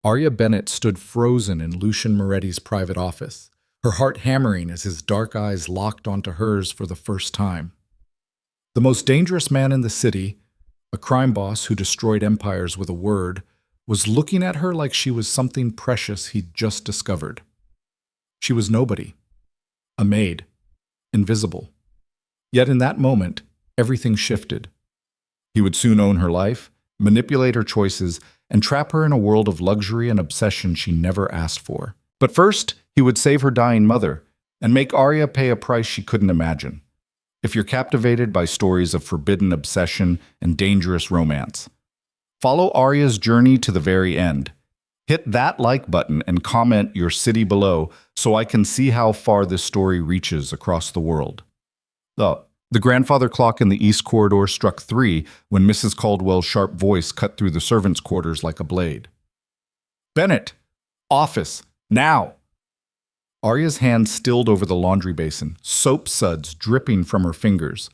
Arya Bennett stood frozen in Lucian Moretti's private office, her heart hammering as his dark eyes locked onto hers for the first time. The most dangerous man in the city, a crime boss who destroyed empires with a word, was looking at her like she was something precious he'd just discovered. She was nobody. A maid. Invisible. Yet in that moment, everything shifted. He would soon own her life, manipulate her choices, and trap her in a world of luxury and obsession she never asked for. But first, he would save her dying mother and make Arya pay a price she couldn't imagine. If you're captivated by stories of forbidden obsession and dangerous romance, follow Arya's journey to the very end. Hit that like button and comment your city below so I can see how far this story reaches across the world. The grandfather clock in the east corridor struck 3 when Mrs. Caldwell's sharp voice cut through the servants' quarters like a blade. "Bennett! Office! Now!" Arya's hand stilled over the laundry basin, soap suds dripping from her fingers.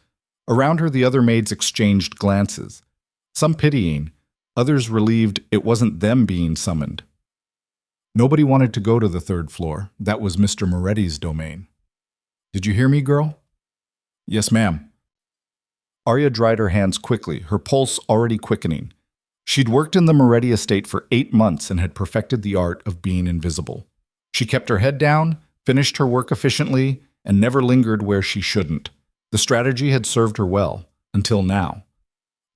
Around her, the other maids exchanged glances, some pitying, others relieved it wasn't them being summoned. Nobody wanted to go to the 3rd floor. That was Mr. Moretti's domain. "Did you hear me, girl?" "Yes, ma'am." Arya dried her hands quickly, her pulse already quickening. She'd worked in the Moretti estate for 8 months and had perfected the art of being invisible. She kept her head down, finished her work efficiently, and never lingered where she shouldn't. The strategy had served her well, until now.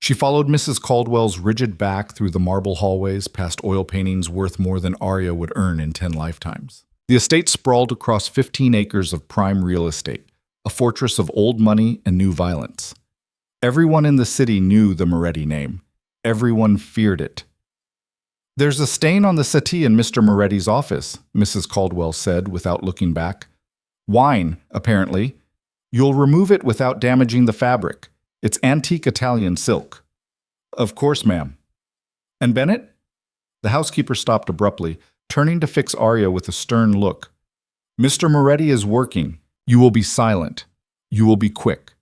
She followed Mrs. Caldwell's rigid back through the marble hallways past oil paintings worth more than Arya would earn in 10 lifetimes. The estate sprawled across 15 acres of prime real estate, a fortress of old money and new violence. Everyone in the city knew the Moretti name. Everyone feared it. "There's a stain on the settee in Mr. Moretti's office," Mrs. Caldwell said without looking back. "Wine, apparently. You'll remove it without damaging the fabric. It's antique Italian silk." "Of course, ma'am." "And Bennett?" The housekeeper stopped abruptly, turning to fix Arya with a stern look. "Mr. Moretti is working. You will be silent. You will be quick.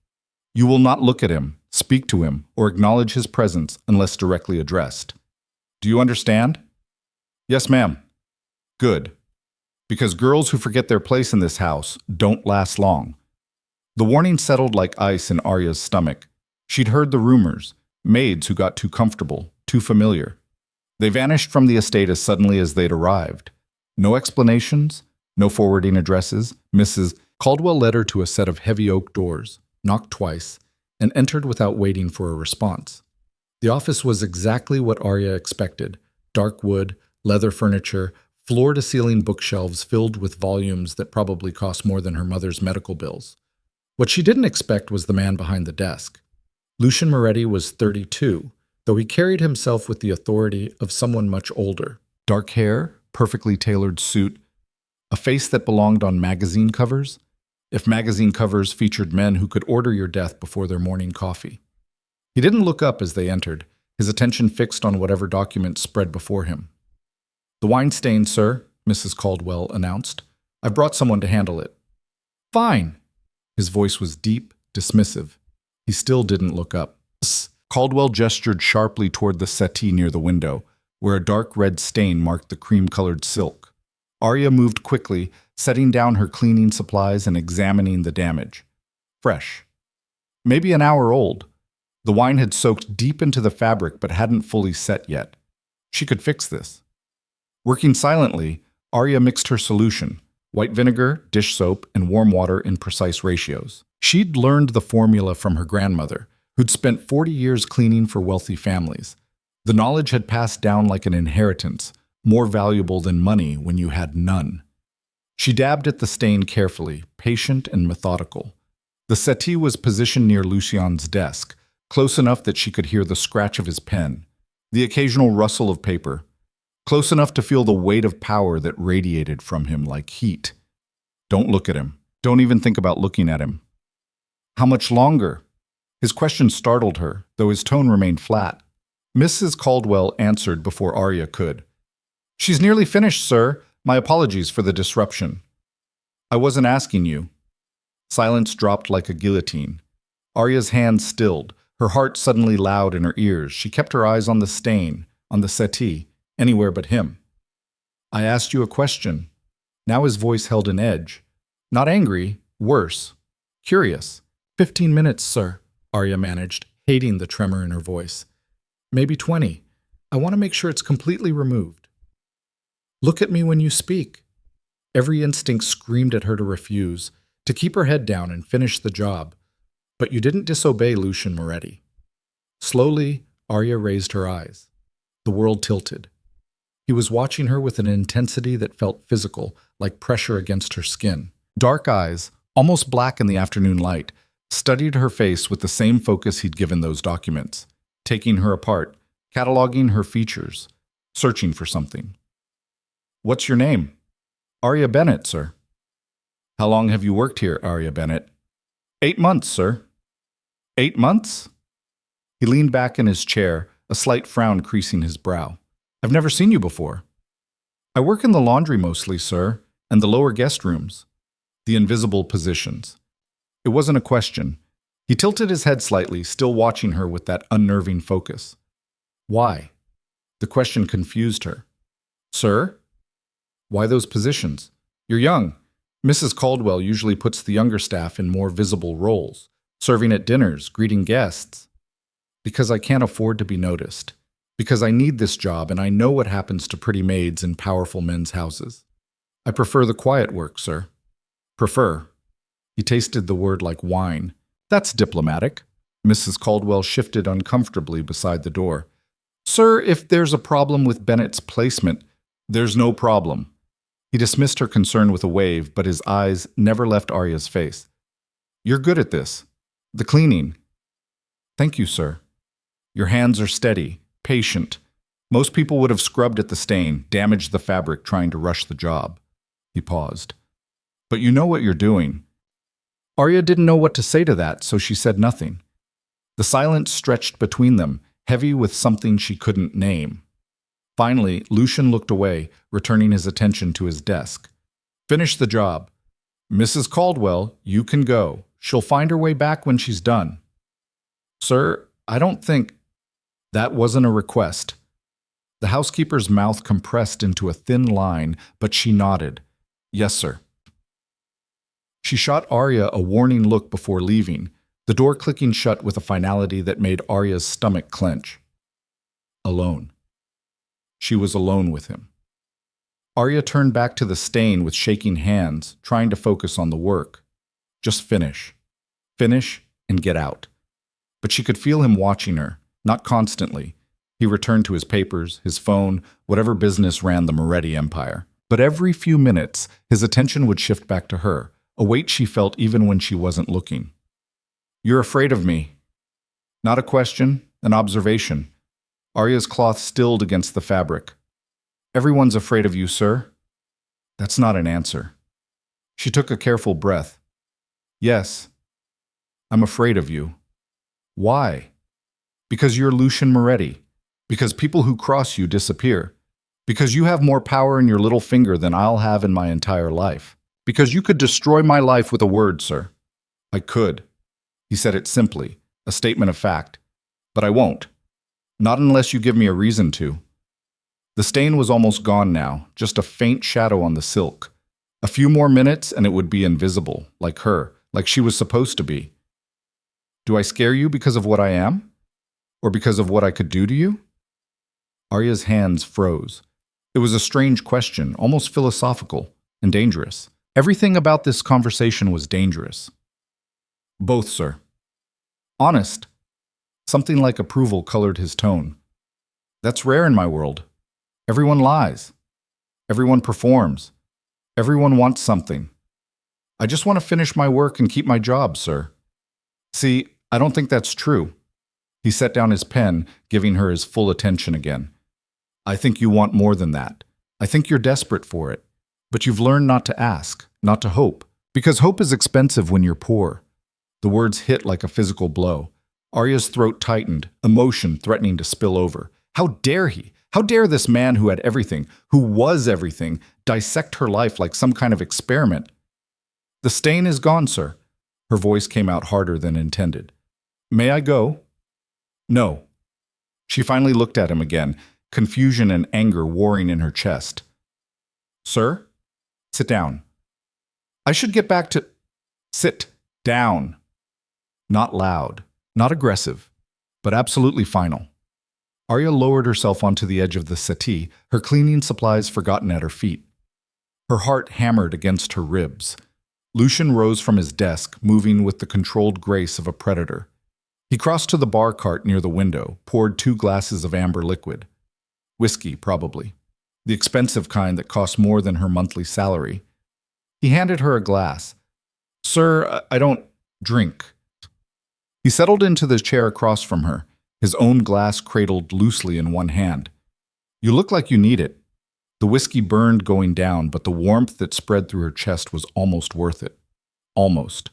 You will not look at him, speak to him, or acknowledge his presence unless directly addressed. Do you understand?" "Yes, ma'am." "Good. Because girls who forget their place in this house don't last long." The warning settled like ice in Arya's stomach. She'd heard the rumors, maids who got too comfortable, too familiar. They vanished from the estate as suddenly as they'd arrived. No explanations, no forwarding addresses. Mrs. Caldwell led her to a set of heavy oak doors, knocked twice, and entered without waiting for a response. The office was exactly what Arya expected: dark wood, leather furniture, floor-to-ceiling bookshelves filled with volumes that probably cost more than her mother's medical bills. What she didn't expect was the man behind the desk. Lucian Moretti was 32, though he carried himself with the authority of someone much older. Dark hair, perfectly tailored suit, a face that belonged on magazine covers, if magazine covers featured men who could order your death before their morning coffee. He didn't look up as they entered, his attention fixed on whatever document spread before him. "The wine stain, sir," Mrs. Caldwell announced. "I've brought someone to handle it." "Fine." His voice was deep, dismissive. He still didn't look up. "Psst." Caldwell gestured sharply toward the settee near the window, where a dark red stain marked the cream-colored silk. Arya moved quickly, setting down her cleaning supplies and examining the damage. Fresh. Maybe an hour old. The wine had soaked deep into the fabric but hadn't fully set yet. She could fix this. Working silently, Arya mixed her solution: white vinegar, dish soap, and warm water in precise ratios. She'd learned the formula from her grandmother, who'd spent 40 years cleaning for wealthy families. The knowledge had passed down like an inheritance, more valuable than money when you had none. She dabbed at the stain carefully, patient and methodical. The settee was positioned near Lucian's desk, close enough that she could hear the scratch of his pen, the occasional rustle of paper, close enough to feel the weight of power that radiated from him like heat. "Don't look at him. Don't even think about looking at him." "How much longer?" His question startled her, though his tone remained flat. Mrs. Caldwell answered before Arya could. "She's nearly finished, sir. My apologies for the disruption." "I wasn't asking you." Silence dropped like a guillotine. Arya's hands stilled, her heart suddenly loud in her ears. She kept her eyes on the stain, on the settee, anywhere but him. I asked you a question. Now his voice held an edge. Not angry, worse. Curious. 15 minutes, sir, Arya managed, hating the tremor in her voice. Maybe 20. I want to make sure it's completely removed. Look at me when you speak. Every instinct screamed at her to refuse, to keep her head down and finish the job. But you didn't disobey Lucian Moretti. Slowly, Arya raised her eyes. The world tilted. He was watching her with an intensity that felt physical, like pressure against her skin. Dark eyes, almost black in the afternoon light, studied her face with the same focus he'd given those documents, taking her apart, cataloging her features, searching for something. What's your name? Arya Bennett, sir. How long have you worked here, Arya Bennett? 8 months, sir. 8 months? He leaned back in his chair, a slight frown creasing his brow. I've never seen you before. I work in the laundry mostly, sir, and the lower guest rooms. The invisible positions. It wasn't a question. He tilted his head slightly, still watching her with that unnerving focus. Why? The question confused her. Sir? Why those positions? You're young. Mrs. Caldwell usually puts the younger staff in more visible roles, serving at dinners, greeting guests. Because I can't afford to be noticed. Because I need this job and I know what happens to pretty maids in powerful men's houses. I prefer the quiet work, sir. Prefer. He tasted the word like wine. That's diplomatic. Mrs. Caldwell shifted uncomfortably beside the door. Sir, if there's a problem with Bennett's placement, there's no problem. He dismissed her concern with a wave, but his eyes never left Arya's face. You're good at this. The cleaning. Thank you, sir. Your hands are steady, patient. Most people would have scrubbed at the stain, damaged the fabric trying to rush the job. He paused. But you know what you're doing. Arya didn't know what to say to that, so she said nothing. The silence stretched between them, heavy with something she couldn't name. Finally, Lucian looked away, returning his attention to his desk. Finish the job. Mrs. Caldwell, you can go. She'll find her way back when she's done. Sir, I don't think... That wasn't a request. The housekeeper's mouth compressed into a thin line, but she nodded. Yes, sir. She shot Arya a warning look before leaving, the door clicking shut with a finality that made Arya's stomach clench. Alone. She was alone with him. Arya turned back to the stain with shaking hands, trying to focus on the work. Just finish. Finish and get out. But she could feel him watching her, not constantly. He returned to his papers, his phone, whatever business ran the Moretti empire. But every few minutes, his attention would shift back to her, a weight she felt even when she wasn't looking. You're afraid of me. Not a question, an observation. Arya's cloth stilled against the fabric. Everyone's afraid of you, sir. That's not an answer. She took a careful breath. Yes, I'm afraid of you. Why? Because you're Lucian Moretti. Because people who cross you disappear. Because you have more power in your little finger than I'll have in my entire life. Because you could destroy my life with a word, sir. I could. He said it simply, a statement of fact. But I won't. Not unless you give me a reason to. The stain was almost gone now, just a faint shadow on the silk. A few more minutes and it would be invisible, like her, like she was supposed to be. Do I scare you because of what I am? Or because of what I could do to you? Arya's hands froze. It was a strange question, almost philosophical and dangerous. Everything about this conversation was dangerous. Both, sir. Honest. Something like approval colored his tone. That's rare in my world. Everyone lies. Everyone performs. Everyone wants something. I just want to finish my work and keep my job, sir. See, I don't think that's true. He set down his pen, giving her his full attention again. I think you want more than that. I think you're desperate for it. But you've learned not to ask, not to hope. Because hope is expensive when you're poor. The words hit like a physical blow. Arya's throat tightened, emotion threatening to spill over. How dare he? How dare this man who had everything, who was everything, dissect her life like some kind of experiment? The stain is gone, sir. Her voice came out harder than intended. May I go? No. She finally looked at him again, confusion and anger warring in her chest. Sir? Sit down. I should get back to... Sit down. Not loud, not aggressive, but absolutely final. Arya lowered herself onto the edge of the settee, her cleaning supplies forgotten at her feet. Her heart hammered against her ribs. Lucian rose from his desk, moving with the controlled grace of a predator. He crossed to the bar cart near the window, poured 2 glasses of amber liquid. Whiskey, probably. The expensive kind that cost more than her monthly salary. He handed her a glass. Sir, I don't drink. He settled into the chair across from her, his own glass cradled loosely in one hand. You look like you need it. The whiskey burned going down, but the warmth that spread through her chest was almost worth it. Almost.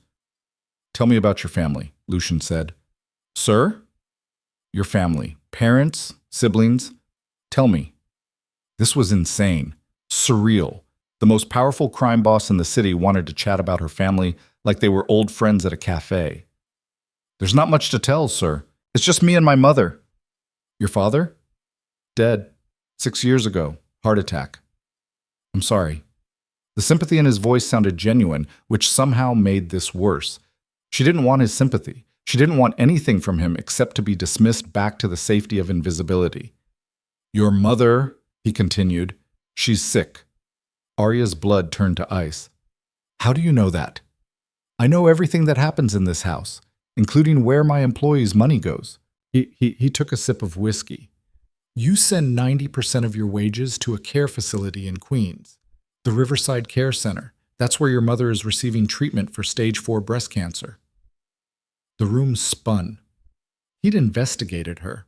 Tell me about your family, Lucian said. Sir? Your family. Parents? Siblings? Tell me. This was insane. Surreal. The most powerful crime boss in the city wanted to chat about her family like they were old friends at a cafe. There's not much to tell, sir. It's just me and my mother. Your father? Dead. 6 years ago. Heart attack. I'm sorry. The sympathy in his voice sounded genuine, which somehow made this worse. She didn't want his sympathy. She didn't want anything from him except to be dismissed back to the safety of invisibility. Your mother, he continued, she's sick. Arya's blood turned to ice. How do you know that? I know everything that happens in this house, including where my employees' money goes. He took a sip of whiskey. You send 90% of your wages to a care facility in Queens, the Riverside Care Center. That's where your mother is receiving treatment for stage 4 breast cancer. The room spun. He'd investigated her.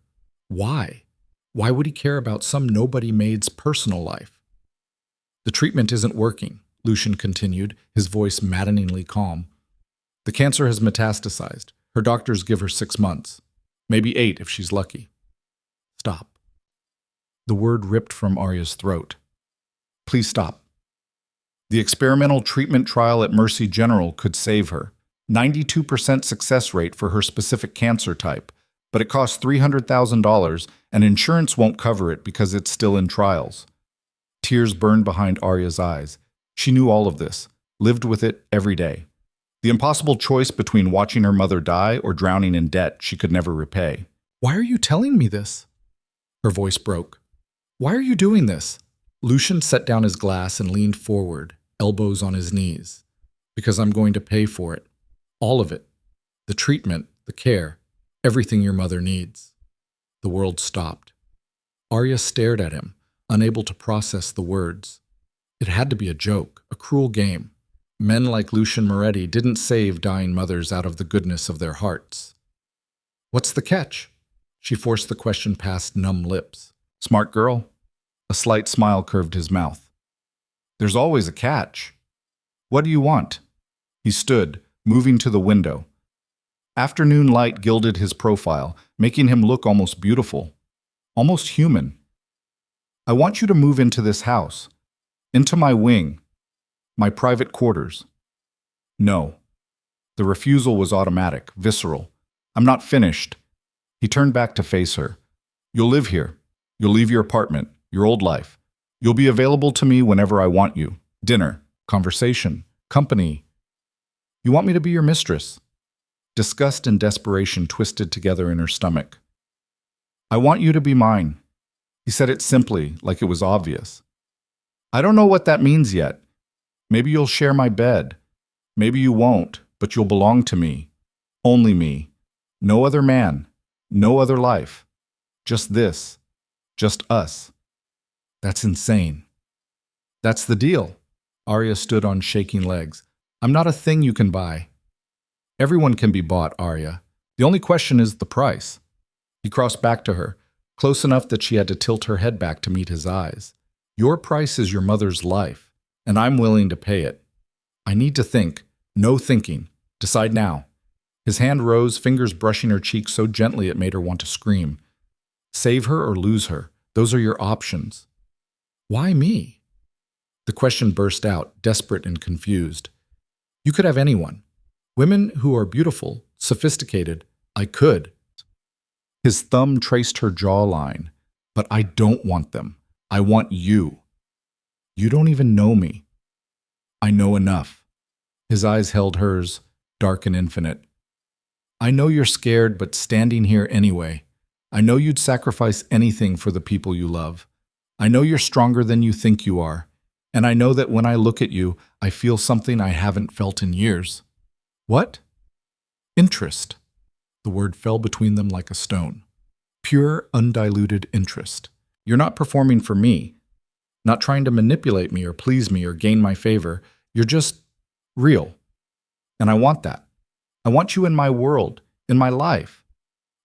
Why? Why would he care about some nobody maid's personal life? The treatment isn't working, Lucian continued, his voice maddeningly calm. The cancer has metastasized. Her doctors give her 6 months. Maybe 8 if she's lucky. Stop. The word ripped from Arya's throat. Please stop. The experimental treatment trial at Mercy General could save her. 92% success rate for her specific cancer type, but it costs $300,000 and insurance won't cover it because it's still in trials. Tears burned behind Arya's eyes. She knew all of this, lived with it every day. The impossible choice between watching her mother die or drowning in debt she could never repay. Why are you telling me this? Her voice broke. Why are you doing this? Lucian set down his glass and leaned forward, elbows on his knees. Because I'm going to pay for it. All of it. The treatment, the care, everything your mother needs. The world stopped. Arya stared at him, unable to process the words. It had to be a joke, a cruel game. Men like Lucian Moretti didn't save dying mothers out of the goodness of their hearts. What's the catch? She forced the question past numb lips. Smart girl? A slight smile curved his mouth. There's always a catch. What do you want? He stood, moving to the window. Afternoon light gilded his profile, making him look almost beautiful, almost human. I want you to move into this house, into my wing, my private quarters. No. The refusal was automatic, visceral. I'm not finished. He turned back to face her. You'll live here. You'll leave your apartment, your old life. You'll be available to me whenever I want you. Dinner, conversation, company. You want me to be your mistress? Disgust and desperation twisted together in her stomach. I want you to be mine. He said it simply, like it was obvious. I don't know what that means yet. Maybe you'll share my bed. Maybe you won't, but you'll belong to me. Only me. No other man. No other life. Just this. Just us. That's insane. That's the deal. Arya stood on shaking legs. I'm not a thing you can buy. Everyone can be bought, Arya. The only question is the price. He crossed back to her, close enough that she had to tilt her head back to meet his eyes. Your price is your mother's life, and I'm willing to pay it. I need to think. No thinking. Decide now. His hand rose, fingers brushing her cheek so gently it made her want to scream. Save her or lose her. Those are your options. Why me? The question burst out, desperate and confused. You could have anyone. Women who are beautiful, sophisticated. I could. His thumb traced her jawline. But I don't want them. I want you. You don't even know me. I know enough. His eyes held hers, dark and infinite. I know you're scared, but standing here anyway. I know you'd sacrifice anything for the people you love. I know you're stronger than you think you are. And I know that when I look at you, I feel something I haven't felt in years. What? Interest. The word fell between them like a stone. Pure, undiluted interest. You're not performing for me, not trying to manipulate me or please me or gain my favor. You're just real. And I want that. I want you in my world, in my life.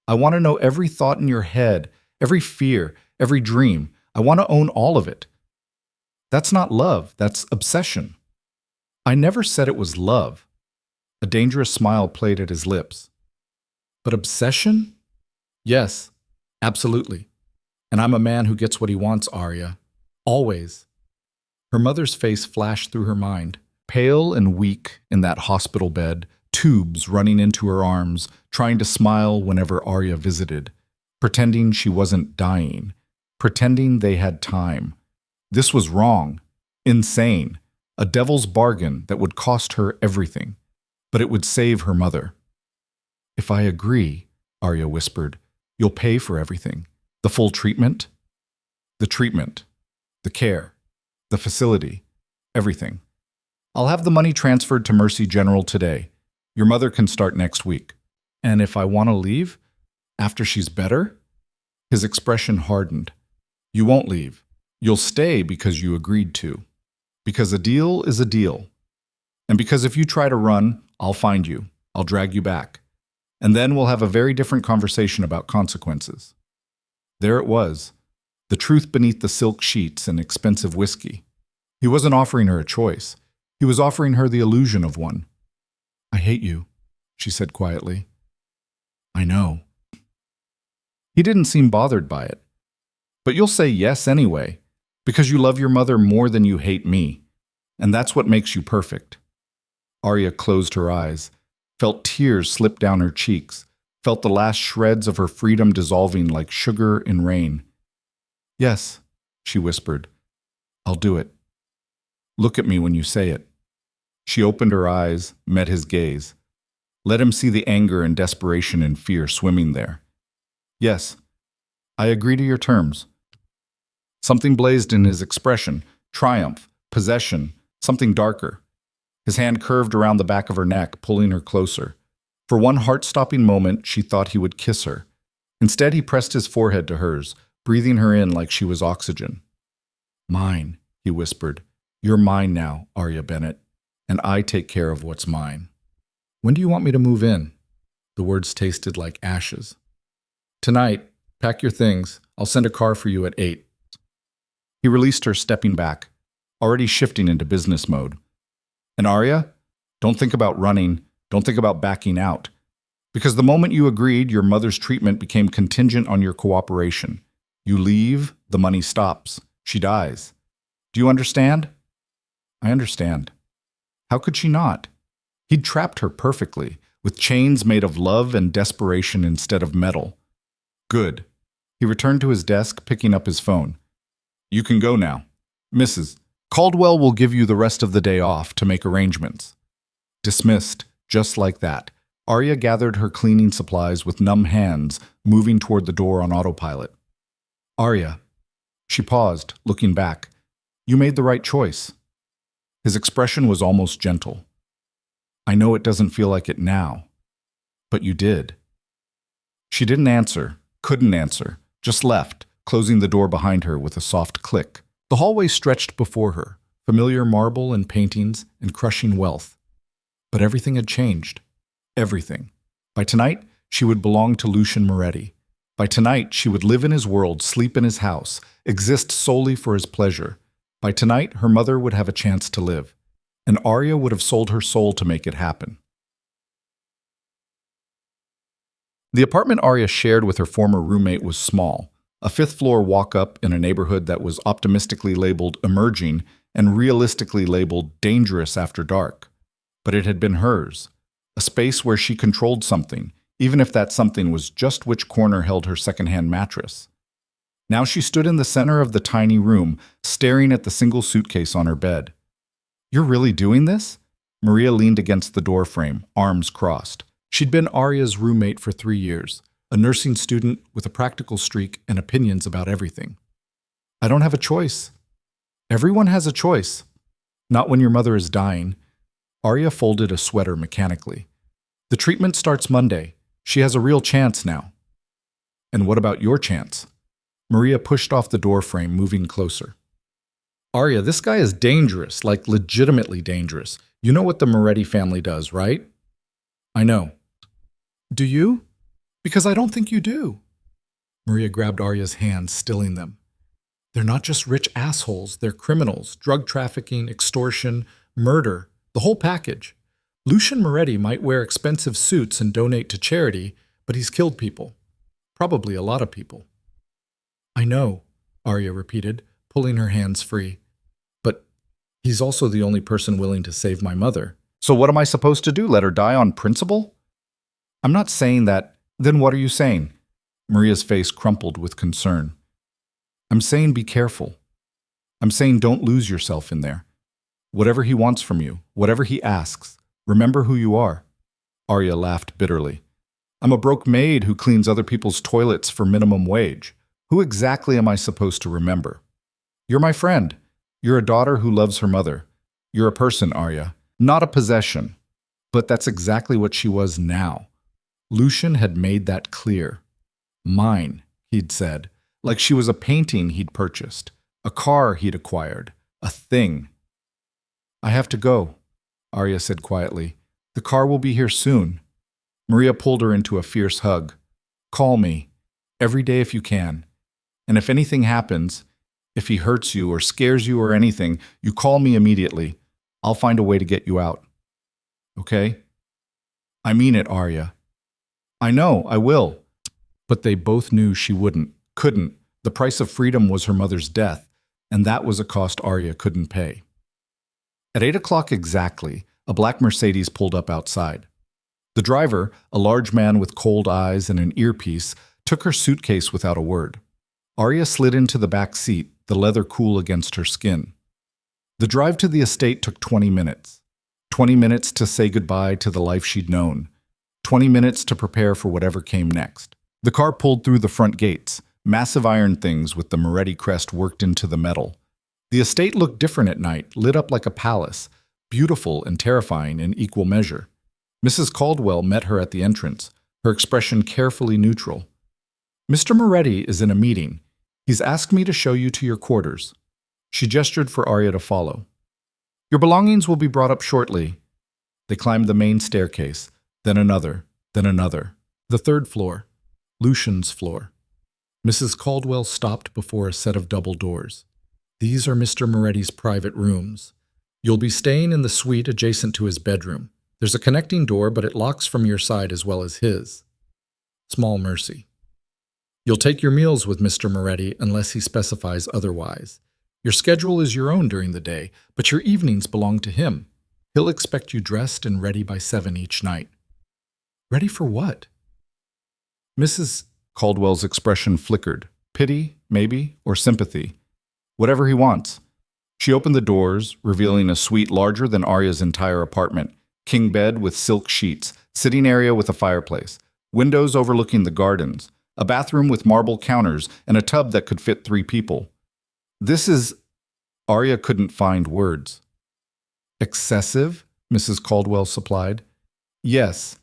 I want to know every thought in your head, every fear, every dream. I want to own all of it. That's not love, that's obsession. I never said it was love. A dangerous smile played at his lips. But obsession? Yes, absolutely. And I'm a man who gets what he wants, Arya. Always. Her mother's face flashed through her mind. Pale and weak in that hospital bed, tubes running into her arms, trying to smile whenever Arya visited, pretending she wasn't dying, pretending they had time. This was wrong, insane, a devil's bargain that would cost her everything, but it would save her mother. If I agree, Arya whispered, you'll pay for everything. The full treatment, the care, the facility, everything. I'll have the money transferred to Mercy General today. Your mother can start next week. And if I want to leave, after she's better? His expression hardened. You won't leave. You'll stay because you agreed to. Because a deal is a deal. And because if you try to run, I'll find you. I'll drag you back. And then we'll have a very different conversation about consequences. There it was, the truth beneath the silk sheets and expensive whiskey. He wasn't offering her a choice. He was offering her the illusion of one. I hate you, she said quietly. I know. He didn't seem bothered by it. But you'll say yes anyway, because you love your mother more than you hate me. And that's what makes you perfect. Arya closed her eyes, felt tears slip down her cheeks, felt the last shreds of her freedom dissolving like sugar in rain. Yes, she whispered. I'll do it. Look at me when you say it. She opened her eyes, met his gaze. Let him see the anger and desperation and fear swimming there. Yes, I agree to your terms. Something blazed in his expression, triumph, possession, something darker. His hand curved around the back of her neck, pulling her closer. For one heart-stopping moment, she thought he would kiss her. Instead, he pressed his forehead to hers, breathing her in like she was oxygen. Mine, he whispered. You're mine now, Arya Bennett, and I take care of what's mine. When do you want me to move in? The words tasted like ashes. Tonight, pack your things. I'll send a car for you at 8. He released her, stepping back, already shifting into business mode. And Arya, don't think about running, don't think about backing out. Because the moment you agreed, your mother's treatment became contingent on your cooperation. You leave, the money stops. She dies. Do you understand? I understand. How could she not? He'd trapped her perfectly, with chains made of love and desperation instead of metal. Good. He returned to his desk, picking up his phone. You can go now. Mrs. Caldwell will give you the rest of the day off to make arrangements. Dismissed, just like that. Arya gathered her cleaning supplies with numb hands, moving toward the door on autopilot. Arya. She paused, looking back. You made the right choice. His expression was almost gentle. I know it doesn't feel like it now, but you did. She didn't answer, couldn't answer, just left, closing the door behind her with a soft click. The hallway stretched before her, familiar marble and paintings and crushing wealth. But everything had changed. Everything. By tonight, she would belong to Lucien Moretti. By tonight, she would live in his world, sleep in his house, exist solely for his pleasure. By tonight, her mother would have a chance to live. And Arya would have sold her soul to make it happen. The apartment Arya shared with her former roommate was small, a fifth-floor walk-up in a neighborhood that was optimistically labeled emerging and realistically labeled dangerous after dark. But it had been hers, a space where she controlled something, even if that something was just which corner held her secondhand mattress. Now she stood in the center of the tiny room, staring at the single suitcase on her bed. "You're really doing this?" Maria leaned against the doorframe, arms crossed. She'd been Arya's roommate for 3 years, a nursing student with a practical streak and opinions about everything. "I don't have a choice." "Everyone has a choice." "Not when your mother is dying." Arya folded a sweater mechanically. "The treatment starts Monday. She has a real chance now." "And what about your chance?" Maria pushed off the doorframe, moving closer. "Arya, this guy is dangerous, like legitimately dangerous. You know what the Moretti family does, right?" "I know." "Do you?" "Because I don't think you do." Maria grabbed Arya's hands, stilling them. "They're not just rich assholes, they're criminals, drug trafficking, extortion, murder, the whole package. Lucian Moretti might wear expensive suits and donate to charity, but he's killed people. Probably a lot of people." "I know," Arya repeated, pulling her hands free. "But he's also the only person willing to save my mother." "So what am I supposed to do, let her die on principle?" "I'm not saying that." "Then what are you saying?" Maria's face crumpled with concern. "I'm saying be careful. I'm saying don't lose yourself in there. Whatever he wants from you, whatever he asks, remember who you are." Arya laughed bitterly. "I'm a broke maid who cleans other people's toilets for minimum wage. Who exactly am I supposed to remember?" "You're my friend. You're a daughter who loves her mother. You're a person, Arya, not a possession." But that's exactly what she was now. Lucian had made that clear. "Mine," he'd said, like she was a painting he'd purchased, a car he'd acquired, a thing. "I have to go," Arya said quietly. "The car will be here soon." Maria pulled her into a fierce hug. "Call me, every day if you can. And if anything happens, if he hurts you or scares you or anything, you call me immediately. I'll find a way to get you out. Okay?" "I mean it, Arya." "I know, I will." But they both knew she wouldn't, couldn't. The price of freedom was her mother's death, and that was a cost Arya couldn't pay. At 8 o'clock exactly, a black Mercedes pulled up outside. The driver, a large man with cold eyes and an earpiece, took her suitcase without a word. Arya slid into the back seat, the leather cool against her skin. The drive to the estate took 20 minutes. 20 minutes to say goodbye to the life she'd known. 20 minutes to prepare for whatever came next. The car pulled through the front gates, massive iron things with the Moretti crest worked into the metal. The estate looked different at night, lit up like a palace, beautiful and terrifying in equal measure. Mrs. Caldwell met her at the entrance, her expression carefully neutral. "Mr. Moretti is in a meeting. He's asked me to show you to your quarters." She gestured for Arya to follow. "Your belongings will be brought up shortly." They climbed the main staircase, then another, then another. The third floor, Lucian's floor. Mrs. Caldwell stopped before a set of double doors. "These are Mr. Moretti's private rooms. You'll be staying in the suite adjacent to his bedroom. There's a connecting door, but it locks from your side as well as his. Small mercy. You'll take your meals with Mr. Moretti unless he specifies otherwise. Your schedule is your own during the day, but your evenings belong to him. He'll expect you dressed and ready by 7 each night." "Ready for what?" Mrs. Caldwell's expression flickered. Pity, maybe, or sympathy. Whatever he wants. She opened the doors, revealing a suite larger than Arya's entire apartment. King bed with silk sheets, sitting area with a fireplace, windows overlooking the gardens, a bathroom with marble counters, and a tub that could fit 3 people. "This is—" Arya couldn't find words. "Excessive?" Mrs. Caldwell supplied. "Yes.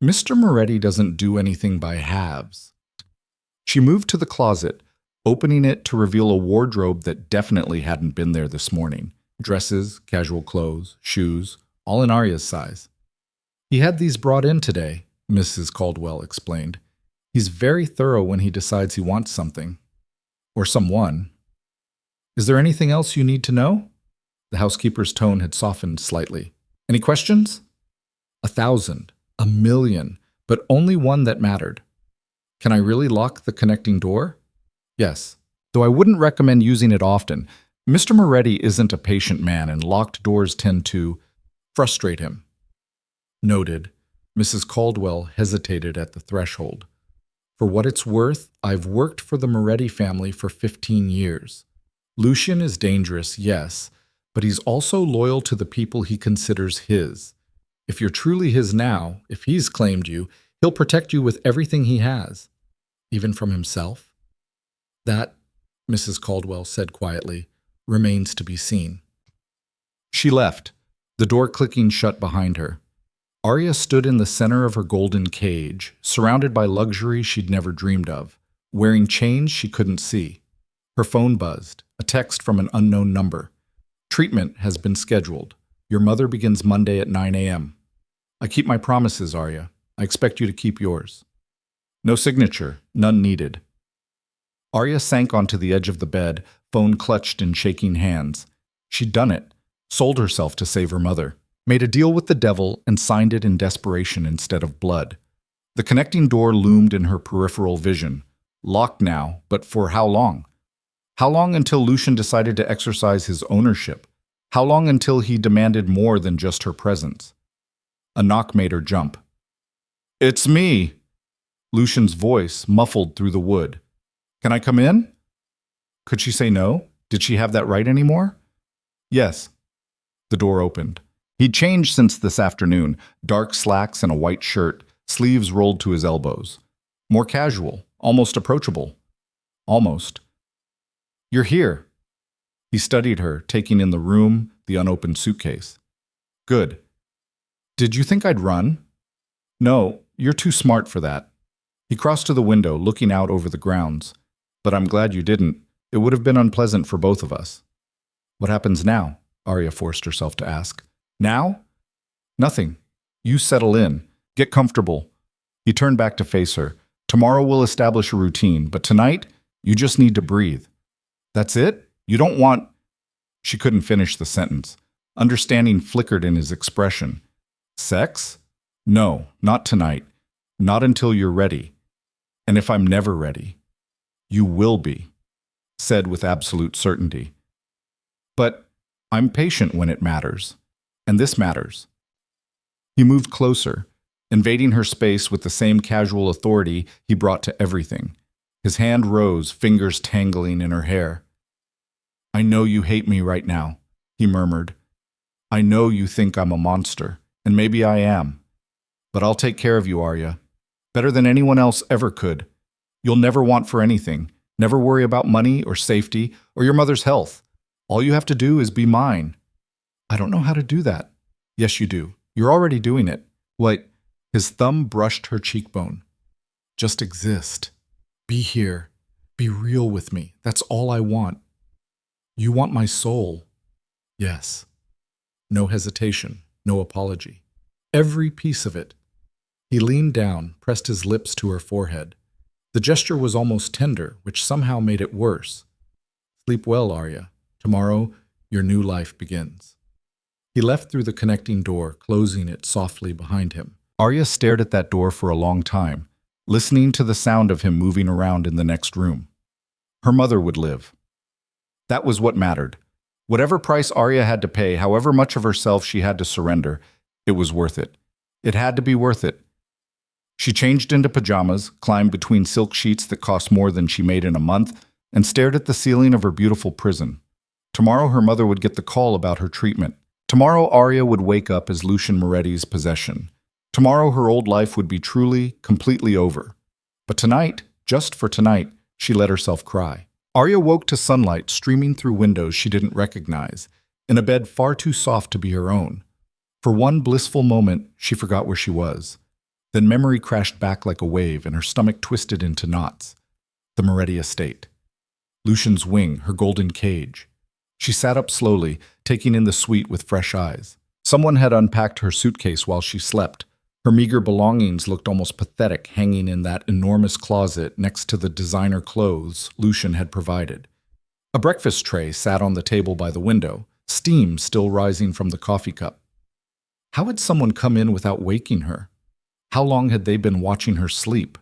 Mr. Moretti doesn't do anything by halves." She moved to the closet, opening it to reveal a wardrobe that definitely hadn't been there this morning. Dresses, casual clothes, shoes, all in Arya's size. "He had these brought in today," Mrs. Caldwell explained. "He's very thorough when he decides he wants something. Or someone. Is there anything else you need to know?" The housekeeper's tone had softened slightly. "Any questions?" 1,000, 1,000,000, but only one that mattered. "Can I really lock the connecting door?" "Yes, though I wouldn't recommend using it often. Mr. Moretti isn't a patient man, and locked doors tend to frustrate him." "Noted." Mrs. Caldwell hesitated at the threshold. For what it's worth, I've worked for the Moretti family for 15 years. Lucian is dangerous, yes, but he's also loyal to the people he considers his. If you're truly his now, if he's claimed you, he'll protect you with everything he has, even from himself. That, Mrs. Caldwell said quietly, remains to be seen. She left, the door clicking shut behind her. Arya stood in the center of her golden cage, surrounded by luxury she'd never dreamed of, wearing chains she couldn't see. Her phone buzzed, a text from an unknown number. Treatment has been scheduled. Your mother begins Monday at 9 a.m. I keep my promises, Arya. I expect you to keep yours. No signature, none needed. Arya sank onto the edge of the bed, phone clutched in shaking hands. She'd done it, sold herself to save her mother, made a deal with the devil and signed it in desperation instead of blood. The connecting door loomed in her peripheral vision. Locked now, but for how long? How long until Lucian decided to exercise his ownership? How long until he demanded more than just her presence? A knock made her jump. It's me! Lucian's voice muffled through the wood. Can I come in? Could she say no? Did she have that right anymore? Yes. The door opened. He'd changed since this afternoon, dark slacks and a white shirt, sleeves rolled to his elbows. More casual, almost approachable. Almost. You're here. He studied her, taking in the room, the unopened suitcase. Good. Did you think I'd run? No, you're too smart for that. He crossed to the window, looking out over the grounds. But I'm glad you didn't. It would have been unpleasant for both of us. What happens now? Arya forced herself to ask. Now? Nothing. You settle in. Get comfortable. He turned back to face her. Tomorrow we'll establish a routine, but tonight, you just need to breathe. That's it? You don't want... She couldn't finish the sentence. Understanding flickered in his expression. Sex? No, not tonight. Not until you're ready. And if I'm never ready, you will be, said with absolute certainty. But I'm patient when it matters. And this matters. He moved closer, invading her space with the same casual authority he brought to everything. His hand rose, fingers tangling in her hair. I know you hate me right now, he murmured. I know you think I'm a monster, and maybe I am. But I'll take care of you, Arya. Better than anyone else ever could. You'll never want for anything, never worry about money or safety or your mother's health. All you have to do is be mine. I don't know how to do that. Yes, you do. You're already doing it. What? His thumb brushed her cheekbone. Just exist. Be here. Be real with me. That's all I want. You want my soul. Yes. No hesitation, no apology. Every piece of it. He leaned down, pressed his lips to her forehead. The gesture was almost tender, which somehow made it worse. Sleep well, Arya. Tomorrow, your new life begins. He left through the connecting door, closing it softly behind him. Arya stared at that door for a long time, listening to the sound of him moving around in the next room. Her mother would live. That was what mattered. Whatever price Arya had to pay, however much of herself she had to surrender, it was worth it. It had to be worth it. She changed into pajamas, climbed between silk sheets that cost more than she made in a month, and stared at the ceiling of her beautiful prison. Tomorrow her mother would get the call about her treatment. Tomorrow Arya would wake up as Lucian Moretti's possession. Tomorrow her old life would be truly, completely over. But tonight, just for tonight, she let herself cry. Arya woke to sunlight streaming through windows she didn't recognize, in a bed far too soft to be her own. For one blissful moment, she forgot where she was. Then memory crashed back like a wave and her stomach twisted into knots. The Moretti estate. Lucian's wing, her golden cage. She sat up slowly, taking in the suite with fresh eyes. Someone had unpacked her suitcase while she slept. Her meager belongings looked almost pathetic hanging in that enormous closet next to the designer clothes Lucian had provided. A breakfast tray sat on the table by the window, steam still rising from the coffee cup. How had someone come in without waking her? How long had they been watching her sleep?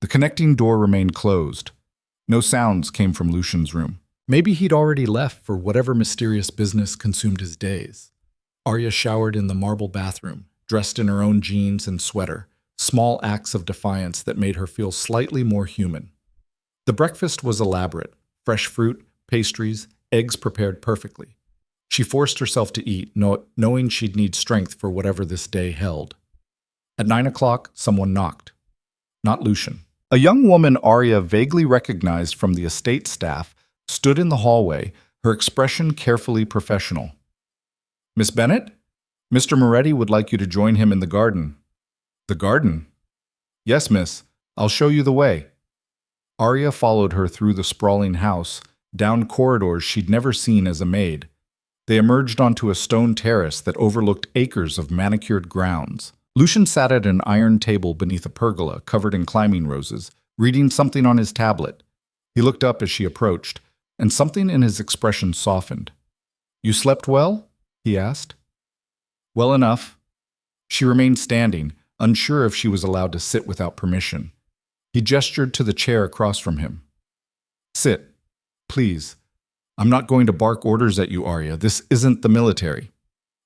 The connecting door remained closed. No sounds came from Lucian's room. Maybe he'd already left for whatever mysterious business consumed his days. Arya showered in the marble bathroom, dressed in her own jeans and sweater, small acts of defiance that made her feel slightly more human. The breakfast was elaborate, fresh fruit, pastries, eggs prepared perfectly. She forced herself to eat, knowing she'd need strength for whatever this day held. At 9 o'clock, someone knocked. Not Lucian. A young woman Arya vaguely recognized from the estate staff stood in the hallway, her expression carefully professional. "Miss Bennett? Mr. Moretti would like you to join him in the garden." "The garden?" "Yes, miss. I'll show you the way." Arya followed her through the sprawling house, down corridors she'd never seen as a maid. They emerged onto a stone terrace that overlooked acres of manicured grounds. Lucian sat at an iron table beneath a pergola covered in climbing roses, reading something on his tablet. He looked up as she approached, and something in his expression softened. "You slept well?" he asked. "Well enough." She remained standing, unsure if she was allowed to sit without permission. He gestured to the chair across from him. "Sit, please. I'm not going to bark orders at you, Arya. This isn't the military."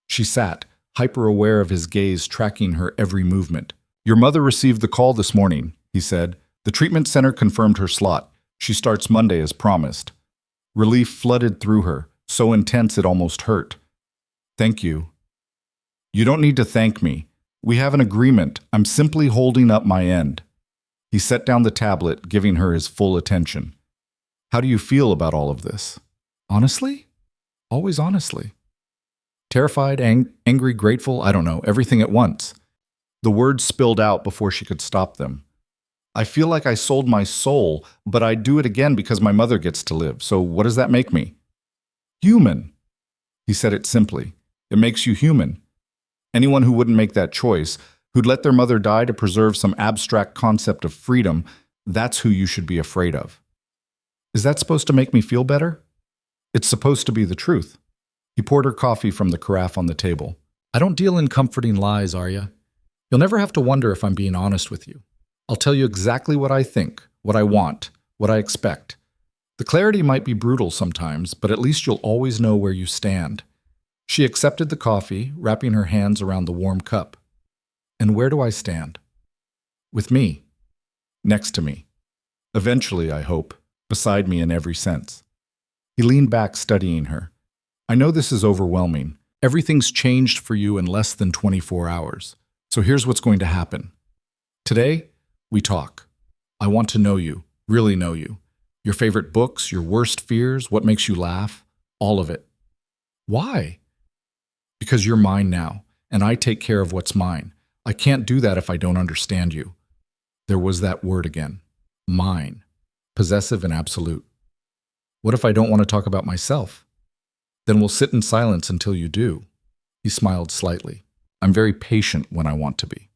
She sat, hyper-aware of his gaze tracking her every movement. "Your mother received the call this morning," he said. "The treatment center confirmed her slot. She starts Monday as promised." Relief flooded through her, so intense it almost hurt. "Thank you." "You don't need to thank me. We have an agreement. I'm simply holding up my end." He set down the tablet, giving her his full attention. "How do you feel about all of this?" "Honestly? Always honestly. Terrified, angry, grateful, I don't know, everything at once." The words spilled out before she could stop them. "I feel like I sold my soul, but I'd do it again because my mother gets to live. So what does that make me?" "Human." He said it simply. "It makes you human. Anyone who wouldn't make that choice, who'd let their mother die to preserve some abstract concept of freedom, that's who you should be afraid of." "Is that supposed to make me feel better?" "It's supposed to be the truth." He poured her coffee from the carafe on the table. "I don't deal in comforting lies, Arya. You'll never have to wonder if I'm being honest with you. I'll tell you exactly what I think, what I want, what I expect. The clarity might be brutal sometimes, but at least you'll always know where you stand." She accepted the coffee, wrapping her hands around the warm cup. "And where do I stand?" "With me. Next to me. Eventually, I hope, beside me in every sense." He leaned back, studying her. "I know this is overwhelming. Everything's changed for you in less than 24 hours. So here's what's going to happen. Today, we talk. I want to know you, really know you. Your favorite books, your worst fears, what makes you laugh, all of it." "Why?" "Because you're mine now, and I take care of what's mine. I can't do that if I don't understand you." There was that word again. Mine. Possessive and absolute. "What if I don't want to talk about myself?" "Then we'll sit in silence until you do." He smiled slightly. "I'm very patient when I want to be."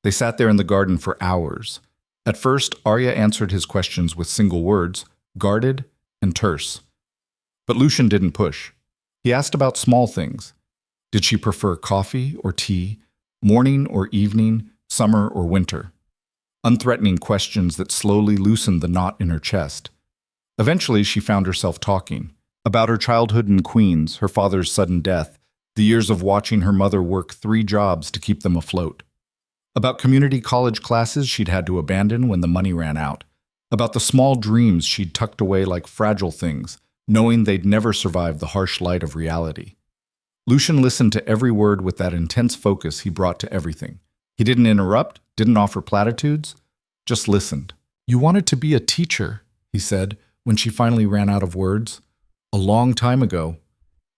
They sat there in the garden for hours. At first, Arya answered his questions with single words, guarded and terse. But Lucian didn't push. He asked about small things. Did she prefer coffee or tea, morning or evening, summer or winter? Unthreatening questions that slowly loosened the knot in her chest. Eventually, she found herself talking. About her childhood in Queens, her father's sudden death, the years of watching her mother work 3 jobs to keep them afloat. About community college classes she'd had to abandon when the money ran out. About the small dreams she'd tucked away like fragile things, knowing they'd never survive the harsh light of reality. Lucian listened to every word with that intense focus he brought to everything. He didn't interrupt, didn't offer platitudes, just listened. "You wanted to be a teacher," he said, when she finally ran out of words. "A long time ago,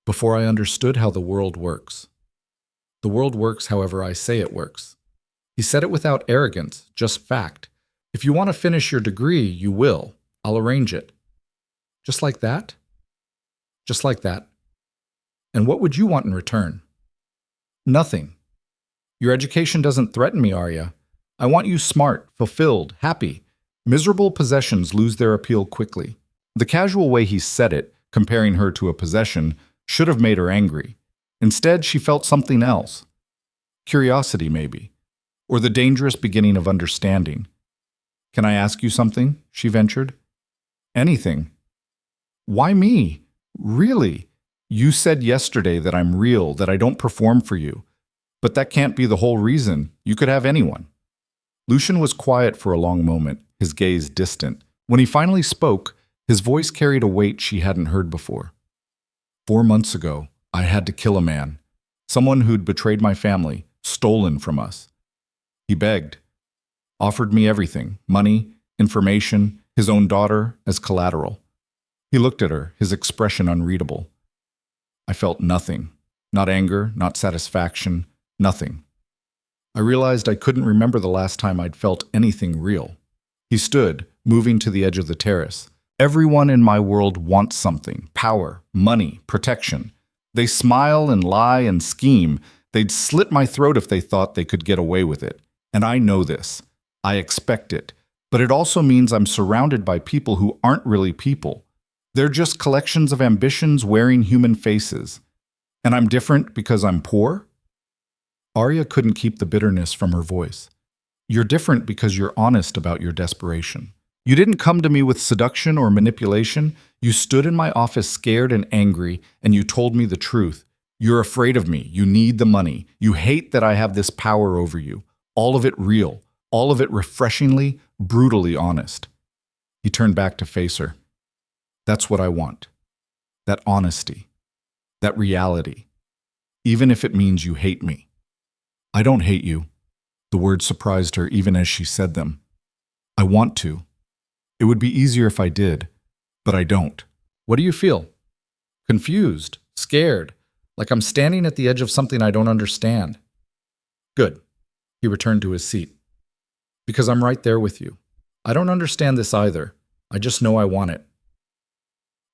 before I understood how the world works. The world works however I say it works." He said it without arrogance, just fact. "If you want to finish your degree, you will. I'll arrange it." "Just like that?" "Just like that." "And what would you want in return?" "Nothing. Your education doesn't threaten me, Arya. I want you smart, fulfilled, happy. Miserable possessions lose their appeal quickly." The casual way he said it, comparing her to a possession, should have made her angry. Instead, she felt something else. Curiosity, maybe. Or the dangerous beginning of understanding. "Can I ask you something?" she ventured. "Anything." "Why me? Really? You said yesterday that I'm real, that I don't perform for you. But that can't be the whole reason. You could have anyone." Lucian was quiet for a long moment, his gaze distant. When he finally spoke, his voice carried a weight she hadn't heard before. 4 months ago, I had to kill a man, someone who'd betrayed my family, stolen from us. He begged, offered me everything, money, information, his own daughter as collateral. He looked at her, his expression unreadable. I felt nothing, not anger, not satisfaction, nothing. I realized I couldn't remember the last time I'd felt anything real. He stood, moving to the edge of the terrace. Everyone in my world wants something, power, money, protection. They smile and lie and scheme. They'd slit my throat if they thought they could get away with it. And I know this. I expect it. But it also means I'm surrounded by people who aren't really people. They're just collections of ambitions wearing human faces. And I'm different because I'm poor? Arya couldn't keep the bitterness from her voice. You're different because you're honest about your desperation. You didn't come to me with seduction or manipulation. You stood in my office scared and angry, and you told me the truth. You're afraid of me. You need the money. You hate that I have this power over you. All of it real. All of it refreshingly, brutally honest. He turned back to face her. That's what I want. That honesty. That reality. Even if it means you hate me. I don't hate you. The words surprised her even as she said them. I want to. It would be easier if I did, but I don't. What do you feel? Confused, scared, like I'm standing at the edge of something I don't understand. Good. He returned to his seat. Because I'm right there with you. I don't understand this either. I just know I want it.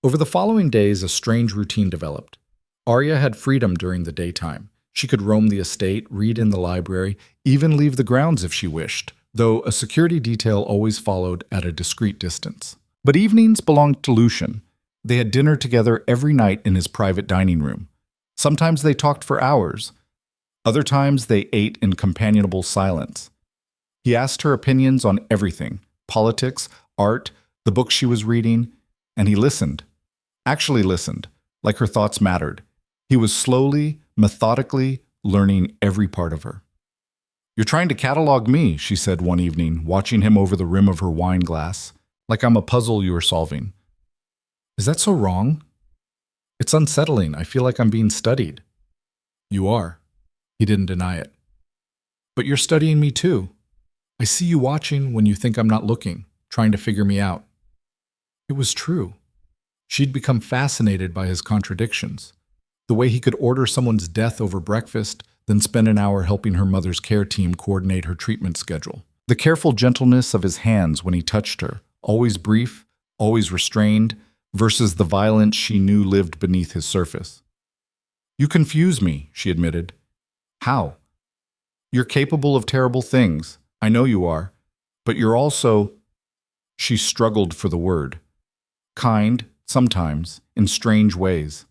Over the following days, a strange routine developed. Arya had freedom during the daytime. She could roam the estate, read in the library, even leave the grounds if she wished, though a security detail always followed at a discreet distance. But evenings belonged to Lucian. They had dinner together every night in his private dining room. Sometimes they talked for hours. Other times they ate in companionable silence. He asked her opinions on everything, politics, art, the books she was reading, and he listened. Actually listened, like her thoughts mattered. He was slowly, methodically learning every part of her. You're trying to catalog me, she said one evening, watching him over the rim of her wine glass, like I'm a puzzle you are solving. Is that so wrong? It's unsettling. I feel like I'm being studied. You are. He didn't deny it. But you're studying me too. I see you watching when you think I'm not looking, trying to figure me out. It was true. She'd become fascinated by his contradictions. The way he could order someone's death over breakfast, then spend an hour helping her mother's care team coordinate her treatment schedule. The careful gentleness of his hands when he touched her, always brief, always restrained, versus the violence she knew lived beneath his surface. You confuse me, she admitted. How? You're capable of terrible things. I know you are. But you're also... She struggled for the word. Kind, sometimes, in strange ways.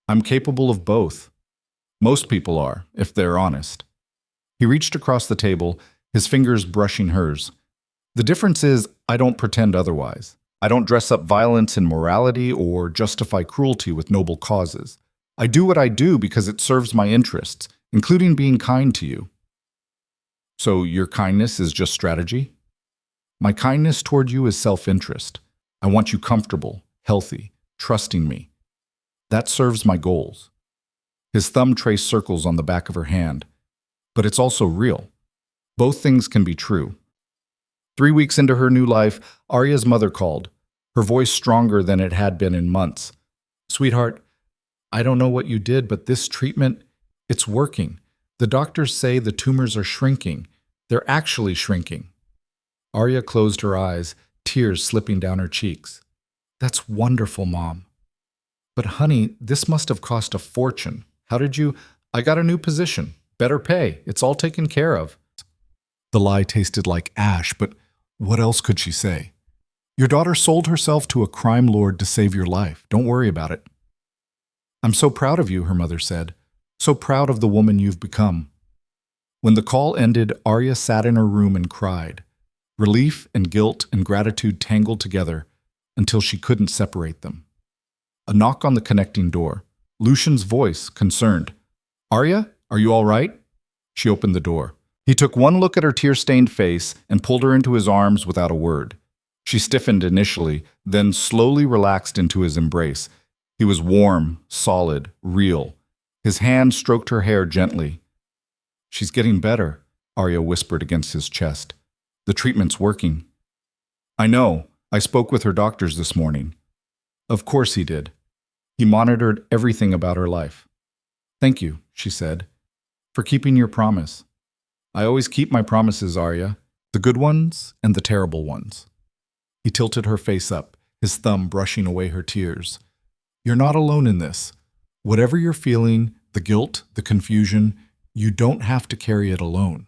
I'm capable of both. Most people are, if they're honest. He reached across the table, his fingers brushing hers. The difference is, I don't pretend otherwise. I don't dress up violence in morality or justify cruelty with noble causes. I do what I do because it serves my interests, including being kind to you. So your kindness is just strategy? My kindness toward you is self-interest. I want you comfortable, healthy, trusting me. That serves my goals. His thumb traced circles on the back of her hand. But it's also real. Both things can be true. 3 weeks into her new life, Arya's mother called, her voice stronger than it had been in months. Sweetheart, I don't know what you did, but this treatment, it's working. The doctors say the tumors are shrinking. They're actually shrinking. Arya closed her eyes, tears slipping down her cheeks. That's wonderful, Mom. But honey, this must have cost a fortune. How did you... I got a new position. Better pay. It's all taken care of. The lie tasted like ash, but what else could she say? Your daughter sold herself to a crime lord to save your life. Don't worry about it. I'm so proud of you, her mother said. So proud of the woman you've become. When the call ended, Arya sat in her room and cried. Relief and guilt and gratitude tangled together until she couldn't separate them. A knock on the connecting door. Lucian's voice, concerned. Arya, are you all right? She opened the door. He took one look at her tear-stained face and pulled her into his arms without a word. She stiffened initially, then slowly relaxed into his embrace. He was warm, solid, real. His hand stroked her hair gently. "She's getting better," Arya whispered against his chest. "The treatment's working." "I know. I spoke with her doctors this morning." Of course he did. He monitored everything about her life. "Thank you," she said, "for keeping your promise." "I always keep my promises, Arya. The good ones and the terrible ones." He tilted her face up, his thumb brushing away her tears. "You're not alone in this. Whatever you're feeling, the guilt, the confusion, you don't have to carry it alone.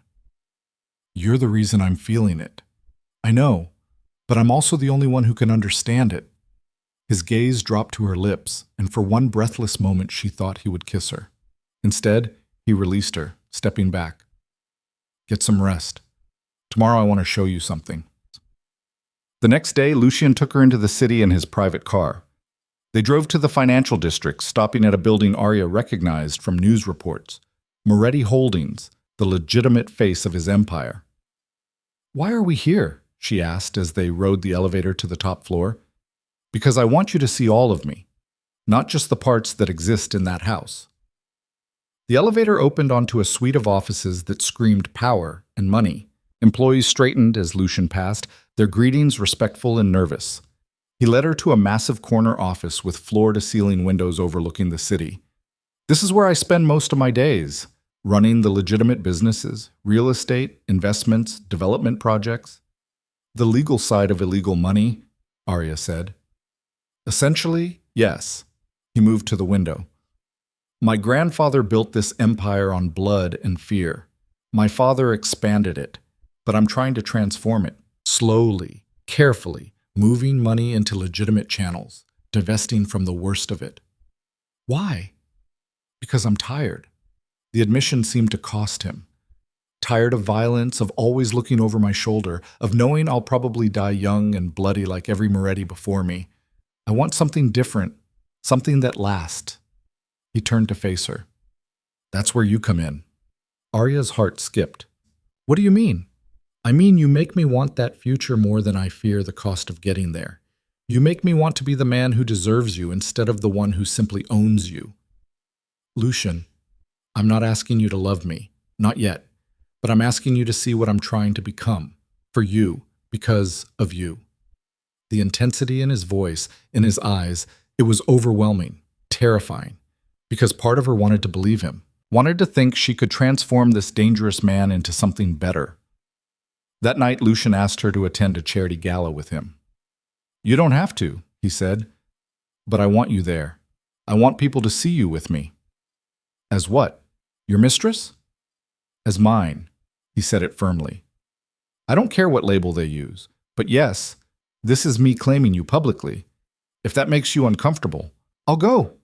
You're the reason I'm feeling it. I know, but I'm also the only one who can understand it." His gaze dropped to her lips, and for one breathless moment she thought he would kiss her. Instead, he released her, stepping back. "Get some rest. Tomorrow I want to show you something." The next day, Lucian took her into the city in his private car. They drove to the financial district, stopping at a building Arya recognized from news reports. Moretti Holdings, the legitimate face of his empire. "Why are we here?" she asked as they rode the elevator to the top floor. "Because I want you to see all of me, not just the parts that exist in that house." The elevator opened onto a suite of offices that screamed power and money. Employees straightened as Lucian passed, their greetings respectful and nervous. He led her to a massive corner office with floor-to-ceiling windows overlooking the city. "This is where I spend most of my days, running the legitimate businesses, real estate, investments, development projects. The legal side of illegal money," Arya said. "Essentially, yes." He moved to the window. "My grandfather built this empire on blood and fear. My father expanded it, but I'm trying to transform it, slowly, carefully, moving money into legitimate channels, divesting from the worst of it." "Why?" "Because I'm tired." The admission seemed to cost him. "Tired of violence, of always looking over my shoulder, of knowing I'll probably die young and bloody like every Moretti before me. I want something different, something that lasts." He turned to face her. "That's where you come in." Arya's heart skipped. "What do you mean?" "I mean, you make me want that future more than I fear the cost of getting there. You make me want to be the man who deserves you instead of the one who simply owns you." "Lucian, I'm not asking you to love me, not yet, but I'm asking you to see what I'm trying to become, for you, because of you." The intensity in his voice, in his eyes, it was overwhelming, terrifying, because part of her wanted to believe him, wanted to think she could transform this dangerous man into something better. That night, Lucian asked her to attend a charity gala with him. "You don't have to," he said, "but I want you there. I want people to see you with me." "As what? Your mistress?" "As mine," he said it firmly. "I don't care what label they use, but yes, this is me claiming you publicly. If that makes you uncomfortable, I'll go."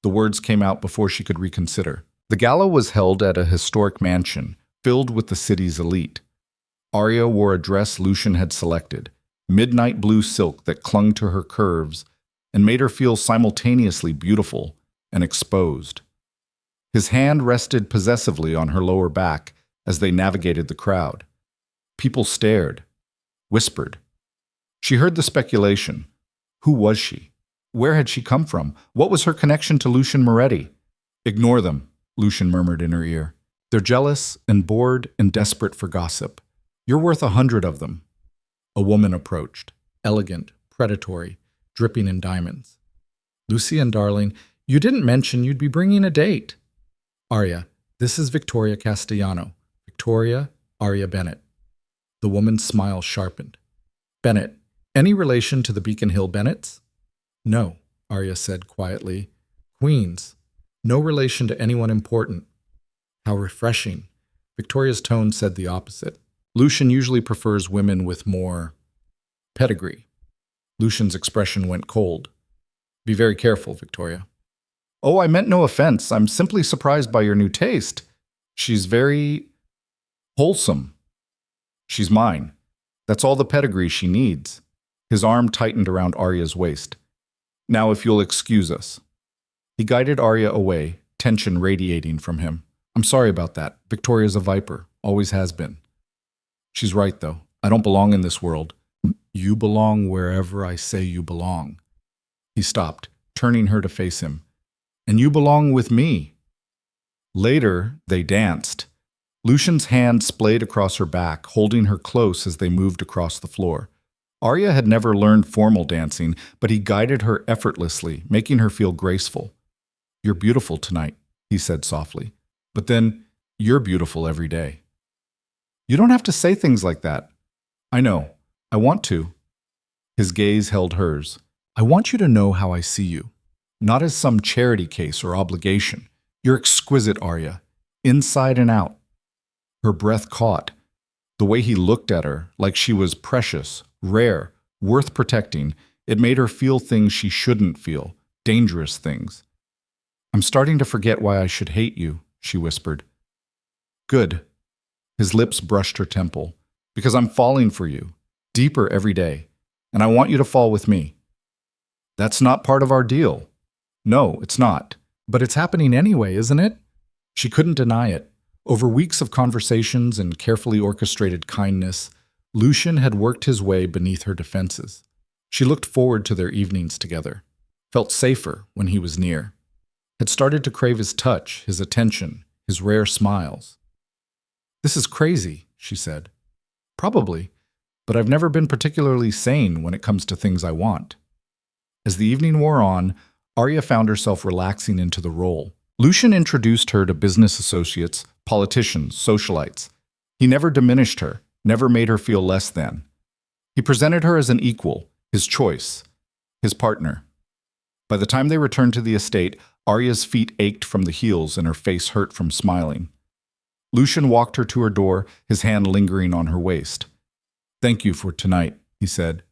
The words came out before she could reconsider. The gala was held at a historic mansion, filled with the city's elite. Arya wore a dress Lucian had selected, midnight blue silk that clung to her curves and made her feel simultaneously beautiful and exposed. His hand rested possessively on her lower back as they navigated the crowd. People stared, whispered. She heard the speculation. Who was she? Where had she come from? What was her connection to Lucian Moretti? "Ignore them," Lucian murmured in her ear. "They're jealous and bored and desperate for gossip. You're worth 100 of them." A woman approached, elegant, predatory, dripping in diamonds. "Lucian, darling, you didn't mention you'd be bringing a date." "Arya, this is Victoria Castellano. Victoria, Arya Bennett." The woman's smile sharpened. "Bennett, any relation to the Beacon Hill Bennetts?" "No," Arya said quietly. "Queens. No relation to anyone important." "How refreshing." Victoria's tone said the opposite. Lucian usually prefers women with more pedigree. Lucian's expression went cold. "Be very careful, Victoria." "Oh, I meant no offense. I'm simply surprised by your new taste. She's very wholesome." "She's mine. That's all the pedigree she needs." His arm tightened around Arya's waist. "Now, if you'll excuse us." He guided Arya away, tension radiating from him. "I'm sorry about that. Victoria's a viper, always has been. She's right, though. I don't belong in this world. You belong wherever I say you belong. He stopped, turning her to face him. And you belong with me. Later, they danced. Lucian's hand splayed across her back, holding her close as they moved across the floor. Arya had never learned formal dancing, but he guided her effortlessly, making her feel graceful. You're beautiful tonight, he said softly. But then, you're beautiful every day. You don't have to say things like that. I know. I want to. His gaze held hers. I want you to know how I see you. Not as some charity case or obligation. You're exquisite, Arya. Inside and out. Her breath caught. The way he looked at her, like she was precious, rare, worth protecting, it made her feel things she shouldn't feel, dangerous things. I'm starting to forget why I should hate you, she whispered. Good. His lips brushed her temple. Because I'm falling for you, deeper every day, and I want you to fall with me. That's not part of our deal. No, it's not. But it's happening anyway, isn't it? She couldn't deny it. Over weeks of conversations and carefully orchestrated kindness, Lucian had worked his way beneath her defenses. She looked forward to their evenings together, felt safer when he was near, had started to crave his touch, his attention, his rare smiles. This is crazy, she said. Probably, but I've never been particularly sane when it comes to things I want. As the evening wore on, Arya found herself relaxing into the role. Lucian introduced her to business associates, politicians, socialites. He never diminished her, never made her feel less than. He presented her as an equal, his choice, his partner. By the time they returned to the estate, Arya's feet ached from the heels and her face hurt from smiling. Lucian walked her to her door, his hand lingering on her waist. Thank you for tonight, he said,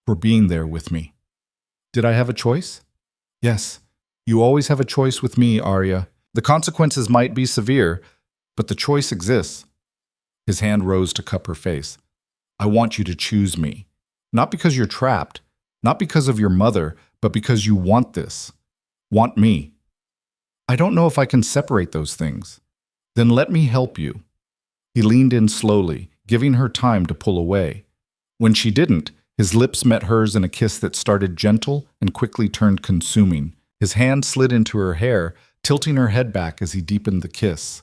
for being there with me. Did I have a choice? Yes. You always have a choice with me, Arya. The consequences might be severe, but the choice exists. His hand rose to cup her face. I want you to choose me. Not because you're trapped, not because of your mother, but because you want this. Want me. I don't know if I can separate those things. Then let me help you. He leaned in slowly, giving her time to pull away. When she didn't, his lips met hers in a kiss that started gentle and quickly turned consuming. His hand slid into her hair, tilting her head back as he deepened the kiss.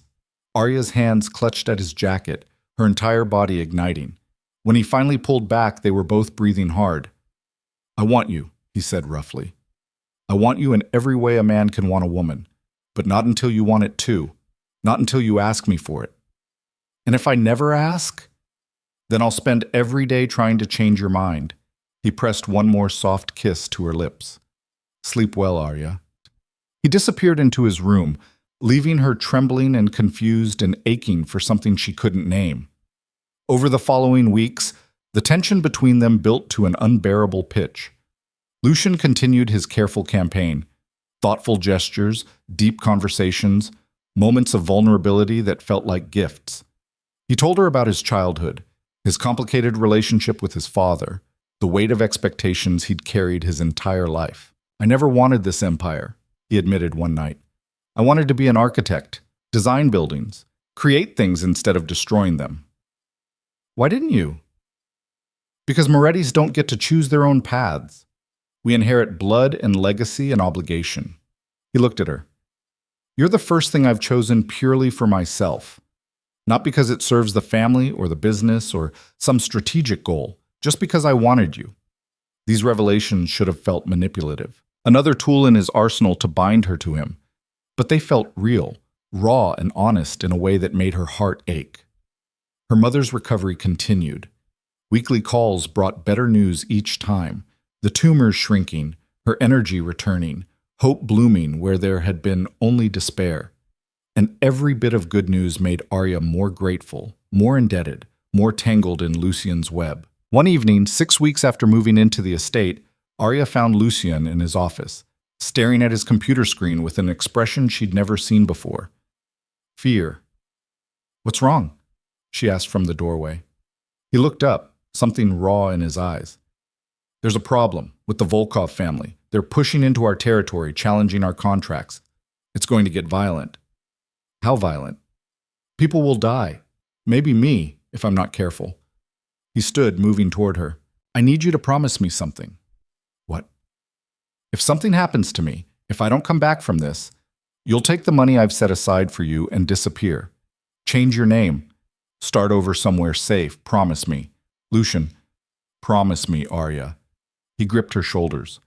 Arya's hands clutched at his jacket, her entire body igniting. When he finally pulled back, they were both breathing hard. I want you, he said roughly. I want you in every way a man can want a woman, but not until you want it too. Not until you ask me for it. And if I never ask, then I'll spend every day trying to change your mind. He pressed one more soft kiss to her lips. Sleep well, Arya. He disappeared into his room, leaving her trembling and confused and aching for something she couldn't name. Over the following weeks, the tension between them built to an unbearable pitch. Lucian continued his careful campaign. Thoughtful gestures, deep conversations, moments of vulnerability that felt like gifts. He told her about his childhood, his complicated relationship with his father, the weight of expectations he'd carried his entire life. I never wanted this empire, he admitted one night. I wanted to be an architect, design buildings, create things instead of destroying them. Why didn't you? Because Morettis don't get to choose their own paths. We inherit blood and legacy and obligation. He looked at her. You're the first thing I've chosen purely for myself. Not because it serves the family or the business or some strategic goal, just because I wanted you. These revelations should have felt manipulative. Another tool in his arsenal to bind her to him. But they felt real, raw and honest in a way that made her heart ache. Her mother's recovery continued. Weekly calls brought better news each time. The tumors shrinking, her energy returning, hope blooming where there had been only despair. And every bit of good news made Arya more grateful, more indebted, more tangled in Lucian's web. One evening, 6 weeks after moving into the estate, Arya found Lucian in his office, staring at his computer screen with an expression she'd never seen before. Fear. What's wrong? She asked from the doorway. He looked up, something raw in his eyes. There's a problem with the Volkov family. They're pushing into our territory, challenging our contracts. It's going to get violent. How violent? People will die. Maybe me, if I'm not careful. He stood, moving toward her. I need you to promise me something. What? If something happens to me, if I don't come back from this, you'll take the money I've set aside for you and disappear. Change your name. Start over somewhere safe. Promise me. Lucian, promise me, Arya. He gripped her shoulders.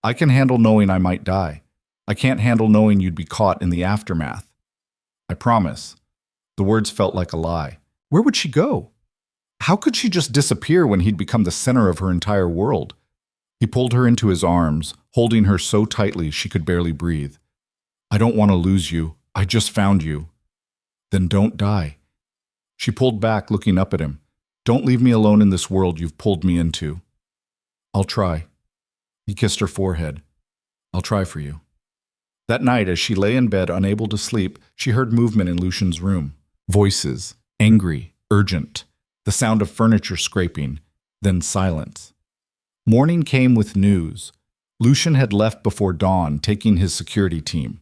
I can handle knowing I might die. I can't handle knowing you'd be caught in the aftermath. I promise. The words felt like a lie. Where would she go? How could she just disappear when he'd become the center of her entire world? He pulled her into his arms, holding her so tightly she could barely breathe. I don't want to lose you. I just found you. Then don't die. She pulled back, looking up at him. Don't leave me alone in this world you've pulled me into. I'll try. He kissed her forehead. I'll try for you. That night, as she lay in bed, unable to sleep, she heard movement in Lucian's room. Voices, angry, urgent, the sound of furniture scraping, then silence. Morning came with news. Lucian had left before dawn, taking his security team.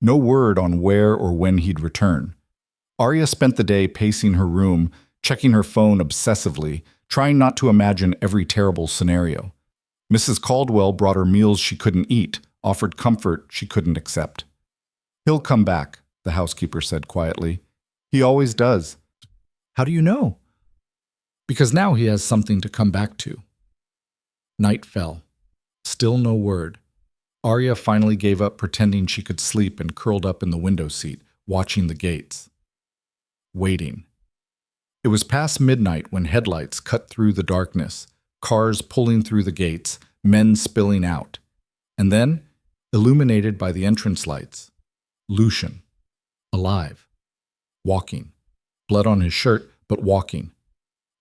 No word on where or when he'd return. Arya spent the day pacing her room, checking her phone obsessively, trying not to imagine every terrible scenario. Mrs. Caldwell brought her meals she couldn't eat, offered comfort she couldn't accept. He'll come back, the housekeeper said quietly. He always does. How do you know? Because now he has something to come back to. Night fell. Still no word. Arya finally gave up pretending she could sleep and curled up in the window seat, watching the gates. Waiting. It was past midnight when headlights cut through the darkness, cars pulling through the gates, men spilling out. And then, illuminated by the entrance lights, Lucian. Alive. Walking. Blood on his shirt, but walking.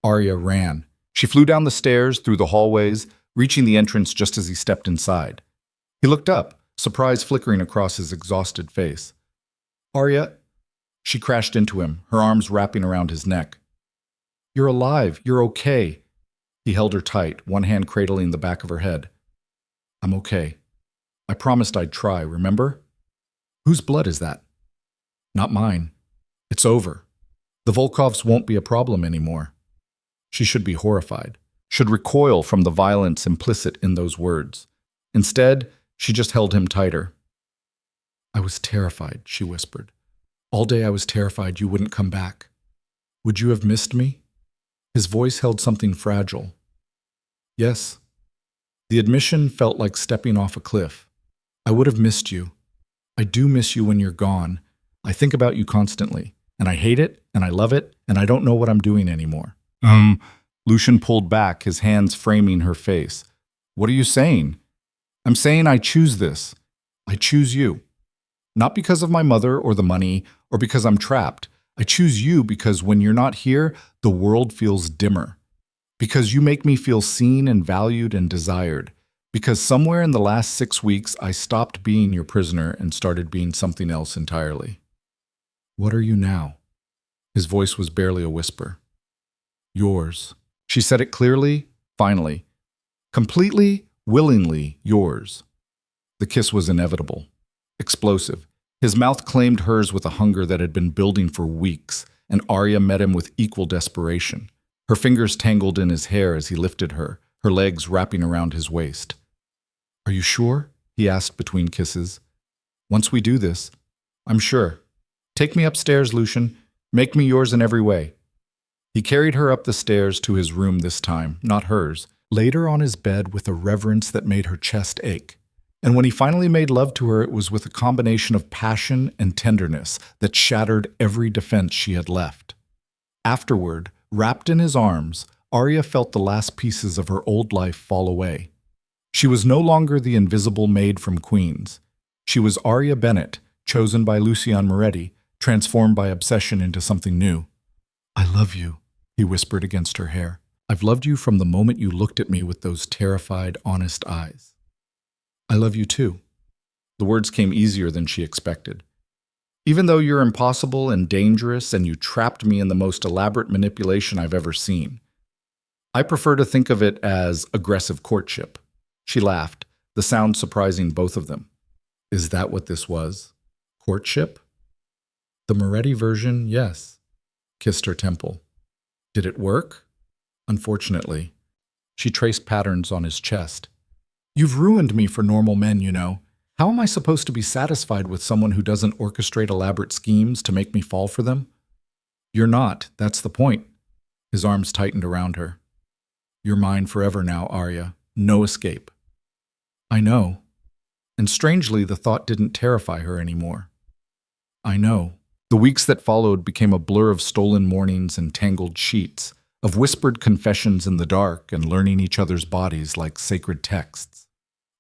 Arya ran. She flew down the stairs, through the hallways, reaching the entrance just as he stepped inside. He looked up, surprise flickering across his exhausted face. Arya. She crashed into him, her arms wrapping around his neck. You're alive. You're okay. He held her tight, one hand cradling the back of her head. I'm okay. I promised I'd try, remember? Whose blood is that? Not mine. It's over. The Volkovs won't be a problem anymore. She should be horrified, should recoil from the violence implicit in those words. Instead, she just held him tighter. I was terrified, she whispered. All day I was terrified you wouldn't come back. Would you have missed me? His voice held something fragile. Yes. The admission felt like stepping off a cliff. I would have missed you. I do miss you when you're gone. I think about you constantly, and I hate it, and I love it, and I don't know what I'm doing anymore. Lucian pulled back, his hands framing her face. What are you saying? I'm saying I choose this. I choose you. Not because of my mother or the money, or because I'm trapped. I choose you because when you're not here, the world feels dimmer. Because you make me feel seen and valued and desired. Because somewhere in the last 6 weeks, I stopped being your prisoner and started being something else entirely. What are you now? His voice was barely a whisper. Yours. She said it clearly, finally. Completely, willingly yours. The kiss was inevitable. Explosive. His mouth claimed hers with a hunger that had been building for weeks, and Arya met him with equal desperation. Her fingers tangled in his hair as he lifted her, her legs wrapping around his waist. Are you sure? He asked between kisses. Once we do this, I'm sure. Take me upstairs, Lucian. Make me yours in every way. He carried her up the stairs to his room this time, not hers, laid her on his bed with a reverence that made her chest ache. And when he finally made love to her, it was with a combination of passion and tenderness that shattered every defense she had left. Afterward, wrapped in his arms, Arya felt the last pieces of her old life fall away. She was no longer the invisible maid from Queens. She was Arya Bennett, chosen by Lucian Moretti, transformed by obsession into something new. I love you, he whispered against her hair. I've loved you from the moment you looked at me with those terrified, honest eyes. I love you too. The words came easier than she expected. Even though you're impossible and dangerous and you trapped me in the most elaborate manipulation I've ever seen. I prefer to think of it as aggressive courtship. She laughed, the sound surprising both of them. Is that what this was? Courtship? The Moretti version, yes. kissed her temple. Did it work? Unfortunately. She traced patterns on his chest. You've ruined me for normal men, you know. How am I supposed to be satisfied with someone who doesn't orchestrate elaborate schemes to make me fall for them? You're not, that's the point. His arms tightened around her. You're mine forever now, Arya. No escape. I know. And strangely, the thought didn't terrify her anymore. I know. The weeks that followed became a blur of stolen mornings and tangled sheets, of whispered confessions in the dark and learning each other's bodies like sacred texts.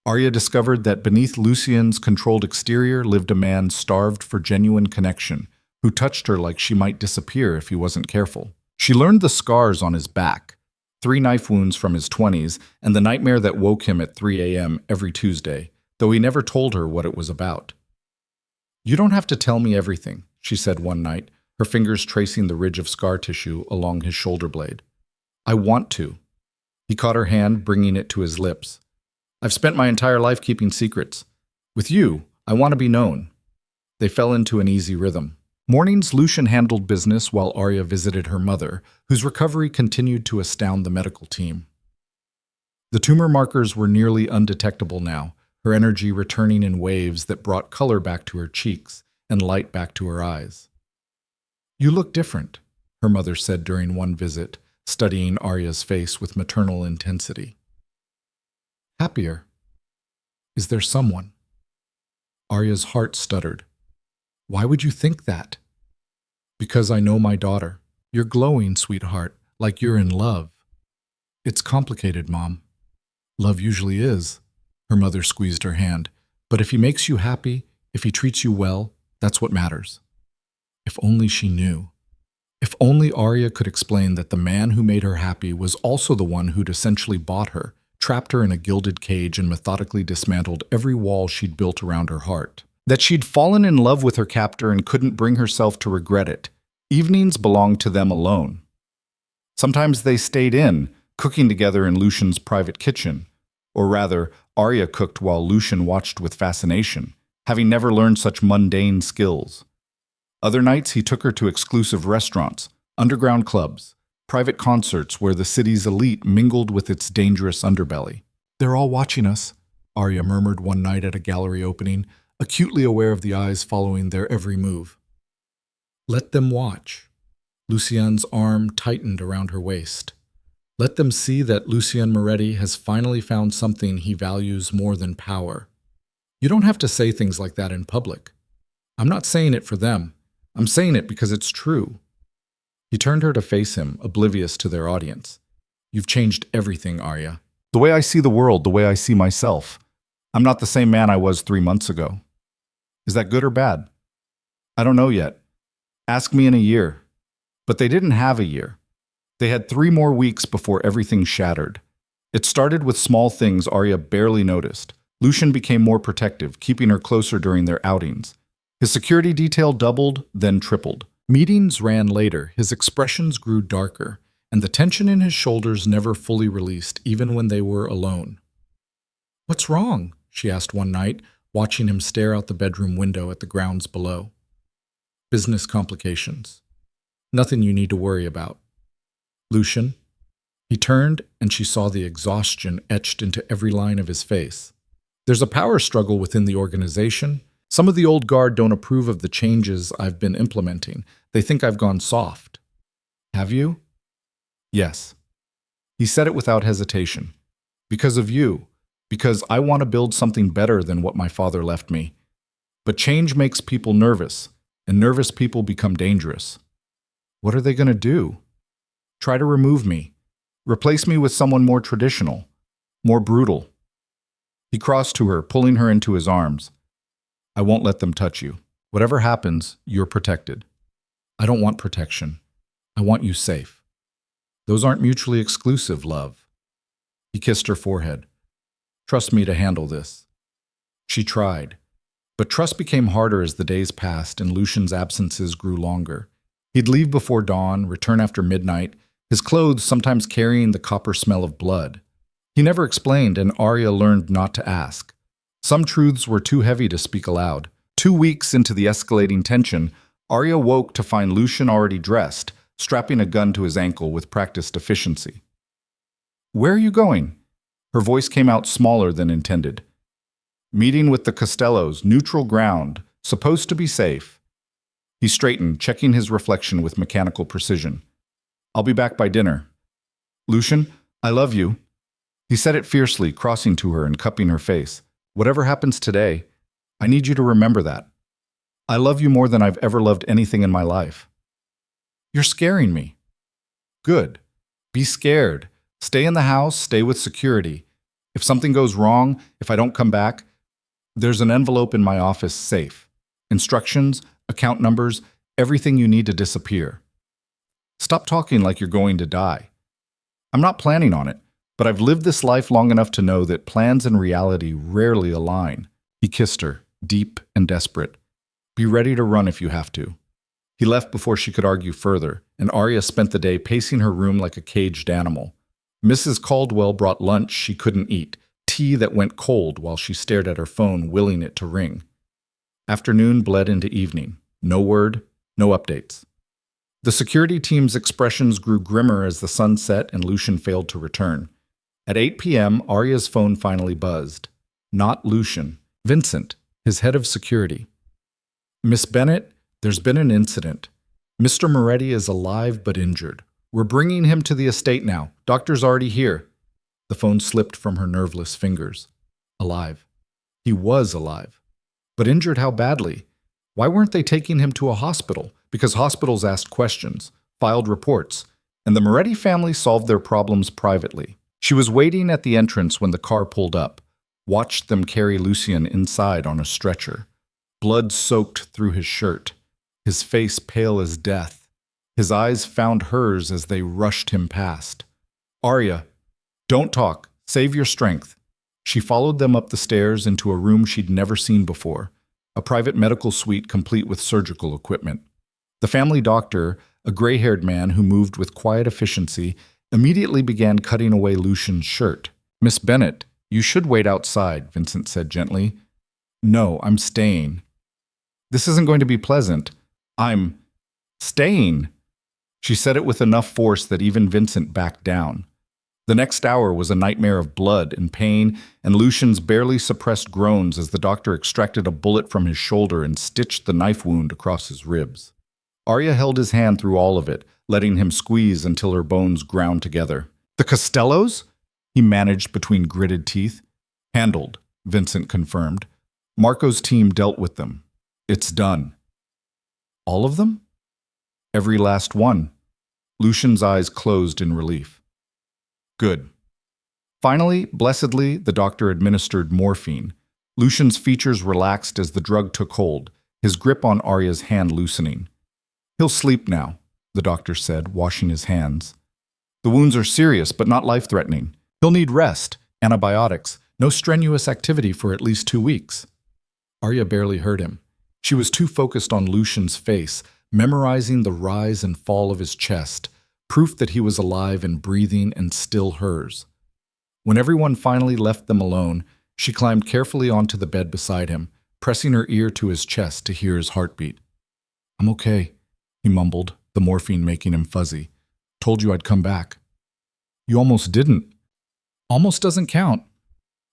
Arya discovered that beneath Lucien's controlled exterior lived a man starved for genuine connection, who touched her like she might disappear if he wasn't careful. She learned the scars on his back, 3 knife wounds from his 20s, and the nightmare that woke him at 3 a.m. every Tuesday, though he never told her what it was about. You don't have to tell me everything, she said one night, her fingers tracing the ridge of scar tissue along his shoulder blade. I want to. He caught her hand, bringing it to his lips. I've spent my entire life keeping secrets. With you, I want to be known. They fell into an easy rhythm. Mornings, Lucien handled business while Arya visited her mother, whose recovery continued to astound the medical team. The tumor markers were nearly undetectable now, her energy returning in waves that brought color back to her cheeks and light back to her eyes. You look different, her mother said during one visit, studying Arya's face with maternal intensity. Happier. Is there someone? Arya's heart stuttered. Why would you think that? Because I know my daughter. You're glowing, sweetheart, like you're in love. It's complicated, Mom. Love usually is. Her mother squeezed her hand. But if he makes you happy, if he treats you well, that's what matters. If only she knew. If only Arya could explain that the man who made her happy was also the one who'd essentially bought her, trapped her in a gilded cage and methodically dismantled every wall she'd built around her heart. That she'd fallen in love with her captor and couldn't bring herself to regret it. Evenings belonged to them alone. Sometimes they stayed in, cooking together in Lucien's private kitchen. Or rather, Arya cooked while Lucien watched with fascination, having never learned such mundane skills. Other nights he took her to exclusive restaurants, underground clubs, private concerts where the city's elite mingled with its dangerous underbelly. They're all watching us, Arya murmured one night at a gallery opening, acutely aware of the eyes following their every move. Let them watch. Lucien's arm tightened around her waist. Let them see that Lucien Moretti has finally found something he values more than power. You don't have to say things like that in public. I'm not saying it for them. I'm saying it because it's true. He turned her to face him, oblivious to their audience. You've changed everything, Arya. The way I see the world, the way I see myself. I'm not the same man I was 3 months ago. Is that good or bad? I don't know yet. Ask me in a year. But they didn't have a year. They had 3 more weeks before everything shattered. It started with small things Arya barely noticed. Lucien became more protective, keeping her closer during their outings. His security detail doubled, then tripled. Meetings ran later, his expressions grew darker, and the tension in his shoulders never fully released, even when they were alone. What's wrong? She asked one night, watching him stare out the bedroom window at the grounds below. Business complications. Nothing you need to worry about. Lucien. He turned, and she saw the exhaustion etched into every line of his face. There's a power struggle within the organization. Some of the old guard don't approve of the changes I've been implementing. They think I've gone soft. Have you? Yes. He said it without hesitation. Because of you. Because I want to build something better than what my father left me. But change makes people nervous, and nervous people become dangerous. What are they going to do? Try to remove me. Replace me with someone more traditional, more brutal. He crossed to her, pulling her into his arms. I won't let them touch you. Whatever happens, you're protected. I don't want protection. I want you safe. Those aren't mutually exclusive, love. He kissed her forehead. Trust me to handle this. She tried. But trust became harder as the days passed and Lucien's absences grew longer. He'd leave before dawn, return after midnight, his clothes sometimes carrying the copper smell of blood. He never explained, and Arya learned not to ask. Some truths were too heavy to speak aloud. 2 weeks into the escalating tension, Arya woke to find Lucien already dressed, strapping a gun to his ankle with practiced efficiency. "Where are you going?" Her voice came out smaller than intended. "Meeting with the Costellos, neutral ground, supposed to be safe." He straightened, checking his reflection with mechanical precision. "I'll be back by dinner." "Lucian, I love you." He said it fiercely, crossing to her and cupping her face. "Whatever happens today, I need you to remember that. I love you more than I've ever loved anything in my life." "You're scaring me." "Good. Be scared. Stay in the house, stay with security. If something goes wrong, if I don't come back, there's an envelope in my office safe. Instructions, account numbers, everything you need to disappear. Stop talking like you're going to die. I'm not planning on it, but I've lived this life long enough to know that plans and reality rarely align." He kissed her, deep and desperate. "Be ready to run if you have to." He left before she could argue further, and Arya spent the day pacing her room like a caged animal. Mrs. Caldwell brought lunch she couldn't eat, tea that went cold while she stared at her phone, willing it to ring. Afternoon bled into evening. No word, no updates. The security team's expressions grew grimmer as the sun set and Lucian failed to return. At 8 p.m., Arya's phone finally buzzed. Not Lucian. Vincent, his head of security. "Miss Bennett, there's been an incident. Mr. Moretti is alive but injured. We're bringing him to the estate now. Doctor's already here." The phone slipped from her nerveless fingers. Alive. He was alive. But injured how badly? Why weren't they taking him to a hospital? Because hospitals asked questions, filed reports, and the Moretti family solved their problems privately. She was waiting at the entrance when the car pulled up, watched them carry Lucian inside on a stretcher. Blood soaked through his shirt, his face pale as death. His eyes found hers as they rushed him past. "Arya, don't talk. Save your strength." She followed them up the stairs into a room she'd never seen before, a private medical suite complete with surgical equipment. The family doctor, a gray-haired man who moved with quiet efficiency, immediately began cutting away Lucian's shirt. "Miss Bennett, you should wait outside," Vincent said gently. "No, I'm staying." "This isn't going to be pleasant." "I'm staying." She said it with enough force that even Vincent backed down. The next hour was a nightmare of blood and pain and Lucian's barely suppressed groans as the doctor extracted a bullet from his shoulder and stitched the knife wound across his ribs. Arya held his hand through all of it, letting him squeeze until her bones ground together. "The Costellos?" he managed between gritted teeth. "Handled," Vincent confirmed. "Marco's team dealt with them. It's done." "All of them?" "Every last one." Lucian's eyes closed in relief. "Good." Finally, blessedly, the doctor administered morphine. Lucian's features relaxed as the drug took hold, his grip on Arya's hand loosening. "He'll sleep now," the doctor said, washing his hands. "The wounds are serious, but not life-threatening. He'll need rest, antibiotics, no strenuous activity for at least 2 weeks." Arya barely heard him. She was too focused on Lucian's face, memorizing the rise and fall of his chest, proof that he was alive and breathing and still hers. When everyone finally left them alone, she climbed carefully onto the bed beside him, pressing her ear to his chest to hear his heartbeat. "I'm okay," he mumbled, the morphine making him fuzzy. "Told you I'd come back." "You almost didn't." "Almost doesn't count."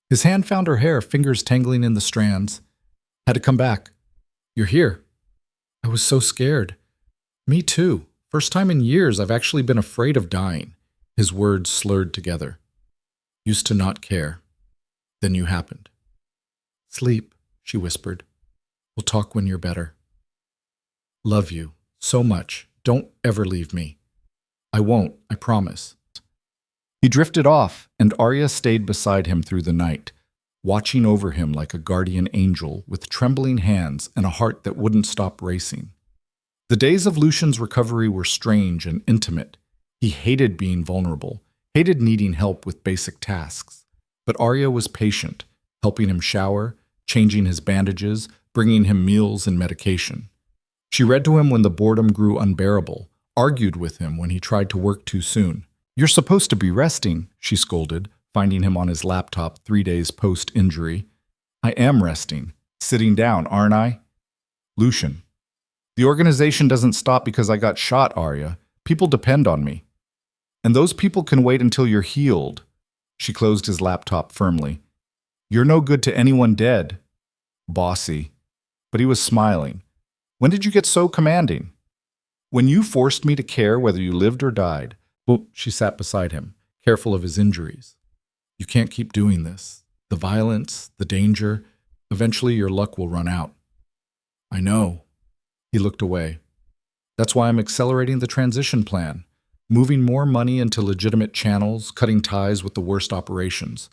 His hand found her hair, fingers tangling in the strands. "Had to come back. You're here." "I was so scared." "Me too. First time in years I've actually been afraid of dying." His words slurred together. "Used to not care. Then you happened." "Sleep," she whispered. "We'll talk when you're better." "Love you. So much. Don't ever leave me." "I won't. I promise." He drifted off, and Arya stayed beside him through the night, watching over him like a guardian angel with trembling hands and a heart that wouldn't stop racing. The days of Lucian's recovery were strange and intimate. He hated being vulnerable, hated needing help with basic tasks. But Arya was patient, helping him shower, changing his bandages, bringing him meals and medication. She read to him when the boredom grew unbearable, argued with him when he tried to work too soon. "You're supposed to be resting," she scolded, finding him on his laptop 3 days post-injury. "I am resting. Sitting down, aren't I?" "Lucian." "The organization doesn't stop because I got shot, Arya. People depend on me. And those people can wait until you're healed. She closed his laptop firmly. You're no good to anyone dead. Bossy. But he was smiling. When did you get so commanding? When you forced me to care whether you lived or died. Well, she sat beside him, careful of his injuries. You can't keep doing this. The violence, the danger, eventually your luck will run out. I know. He looked away. That's why I'm accelerating the transition plan, moving more money into legitimate channels, cutting ties with the worst operations.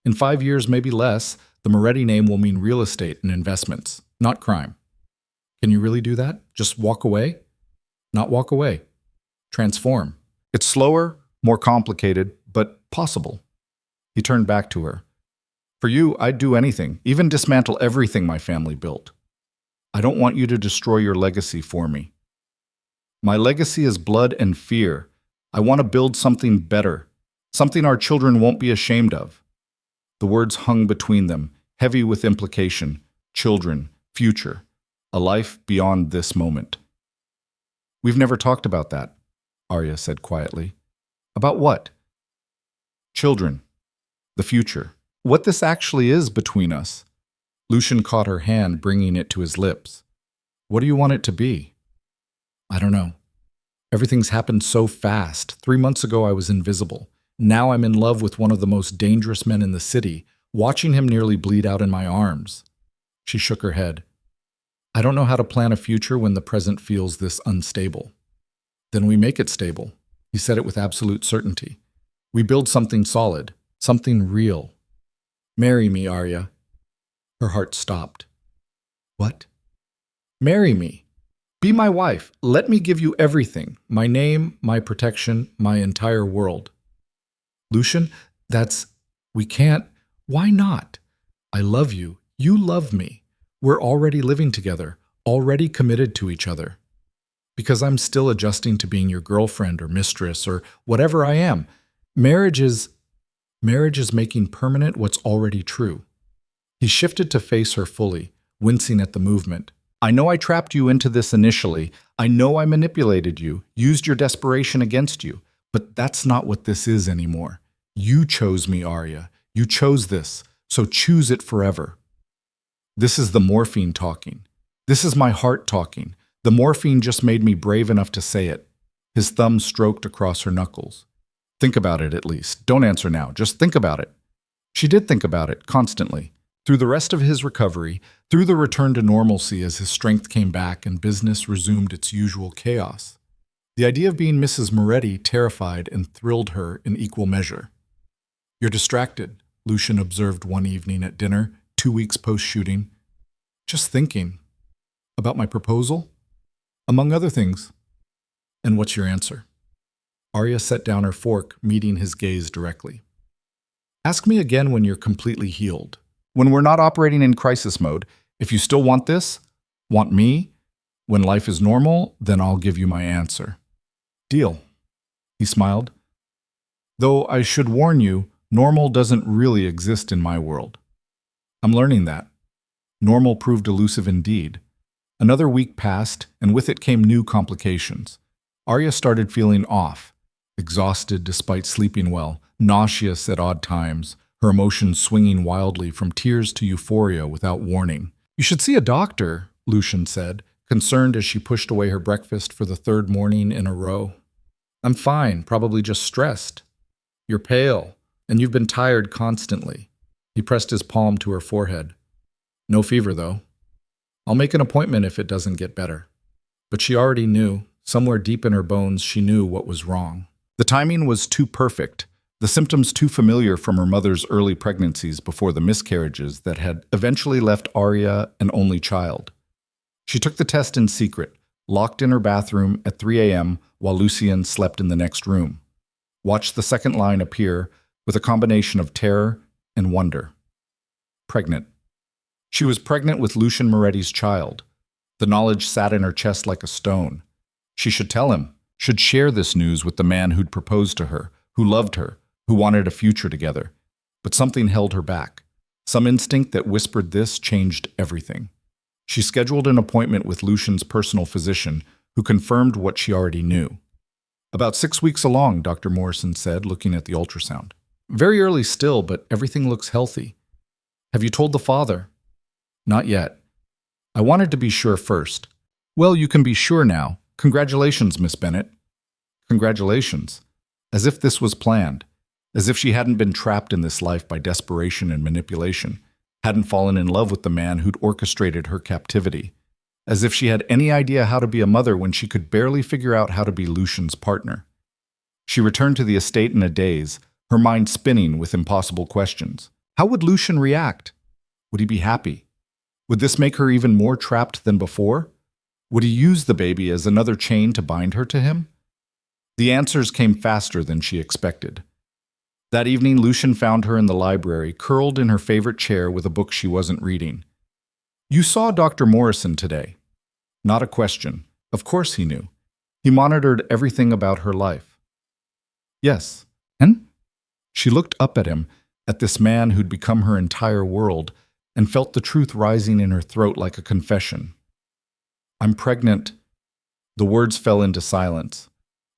In 5 years, maybe less, the Moretti name will mean real estate and investments, not crime. Can you really do that? Just walk away? Not walk away. Transform. It's slower, more complicated, but possible. He turned back to her. For you, I'd do anything, even dismantle everything my family built. I don't want you to destroy your legacy for me. My legacy is blood and fear. I want to build something better, something our children won't be ashamed of. The words hung between them, heavy with implication. Children, future, a life beyond this moment. We've never talked about that, Arya said quietly. About what? Children, the future. What this actually is between us. Lucian caught her hand, bringing it to his lips. What do you want it to be? I don't know. Everything's happened so fast. 3 months ago I was invisible. Now I'm in love with one of the most dangerous men in the city, watching him nearly bleed out in my arms. She shook her head. I don't know how to plan a future when the present feels this unstable. Then we make it stable. He said it with absolute certainty. We build something solid, something real. Marry me, Arya. Her heart stopped. What? Marry me. Be my wife. Let me give you everything. My name, my protection, my entire world. Lucian, we can't. Why not? I love you. You love me. We're already living together, already committed to each other. Because I'm still adjusting to being your girlfriend or mistress or whatever I am. Marriage is making permanent what's already true. He shifted to face her fully, wincing at the movement. I know I trapped you into this initially. I know I manipulated you, used your desperation against you. But that's not what this is anymore. You chose me, Arya. You chose this, so choose it forever. This is the morphine talking. This is my heart talking. The morphine just made me brave enough to say it. His thumb stroked across her knuckles. Think about it at least. Don't answer now. Just think about it. She did think about it, constantly. Through the rest of his recovery, through the return to normalcy as his strength came back and business resumed its usual chaos. The idea of being Mrs. Moretti terrified and thrilled her in equal measure. You're distracted, Lucian observed one evening at dinner, 2 weeks post-shooting. Just thinking. About my proposal? Among other things. And what's your answer? Arya set down her fork, meeting his gaze directly. Ask me again when you're completely healed. When we're not operating in crisis mode, if you still want this, want me, when life is normal, then I'll give you my answer. Deal. He smiled. Though I should warn you, normal doesn't really exist in my world. I'm learning that. Normal proved elusive indeed. Another week passed, and with it came new complications. Arya started feeling off, exhausted despite sleeping well, nauseous at odd times, her emotions swinging wildly from tears to euphoria without warning. You should see a doctor, Lucian said, concerned as she pushed away her breakfast for the 3rd morning in a row. I'm fine, probably just stressed. You're pale, and you've been tired constantly. He pressed his palm to her forehead. No fever, though. I'll make an appointment if it doesn't get better. But she already knew, somewhere deep in her bones, she knew what was wrong. The timing was too perfect, the symptoms too familiar from her mother's early pregnancies before the miscarriages that had eventually left Arya an only child. She took the test in secret, locked in her bathroom at 3 a.m. while Lucien slept in the next room. Watched the second line appear with a combination of terror and wonder. Pregnant. She was pregnant with Lucian Moretti's child. The knowledge sat in her chest like a stone. She should tell him, should share this news with the man who'd proposed to her, who loved her, who wanted a future together. But something held her back. Some instinct that whispered this changed everything. She scheduled an appointment with Lucian's personal physician, who confirmed what she already knew. About 6 weeks along, Dr. Morrison said, looking at the ultrasound. Very early still, but everything looks healthy. Have you told the father? Not yet. I wanted to be sure first. Well, you can be sure now. Congratulations, Miss Bennett. Congratulations. As if this was planned. As if she hadn't been trapped in this life by desperation and manipulation. Hadn't fallen in love with the man who'd orchestrated her captivity. As if she had any idea how to be a mother when she could barely figure out how to be Lucian's partner. She returned to the estate in a daze, her mind spinning with impossible questions. How would Lucian react? Would he be happy? Would this make her even more trapped than before? Would he use the baby as another chain to bind her to him? The answers came faster than she expected. That evening, Lucian found her in the library, curled in her favorite chair with a book she wasn't reading. You saw Dr. Morrison today. Not a question. Of course he knew. He monitored everything about her life. Yes. And? She looked up at him, at this man who'd become her entire world, and felt the truth rising in her throat like a confession. I'm pregnant. The words fell into silence.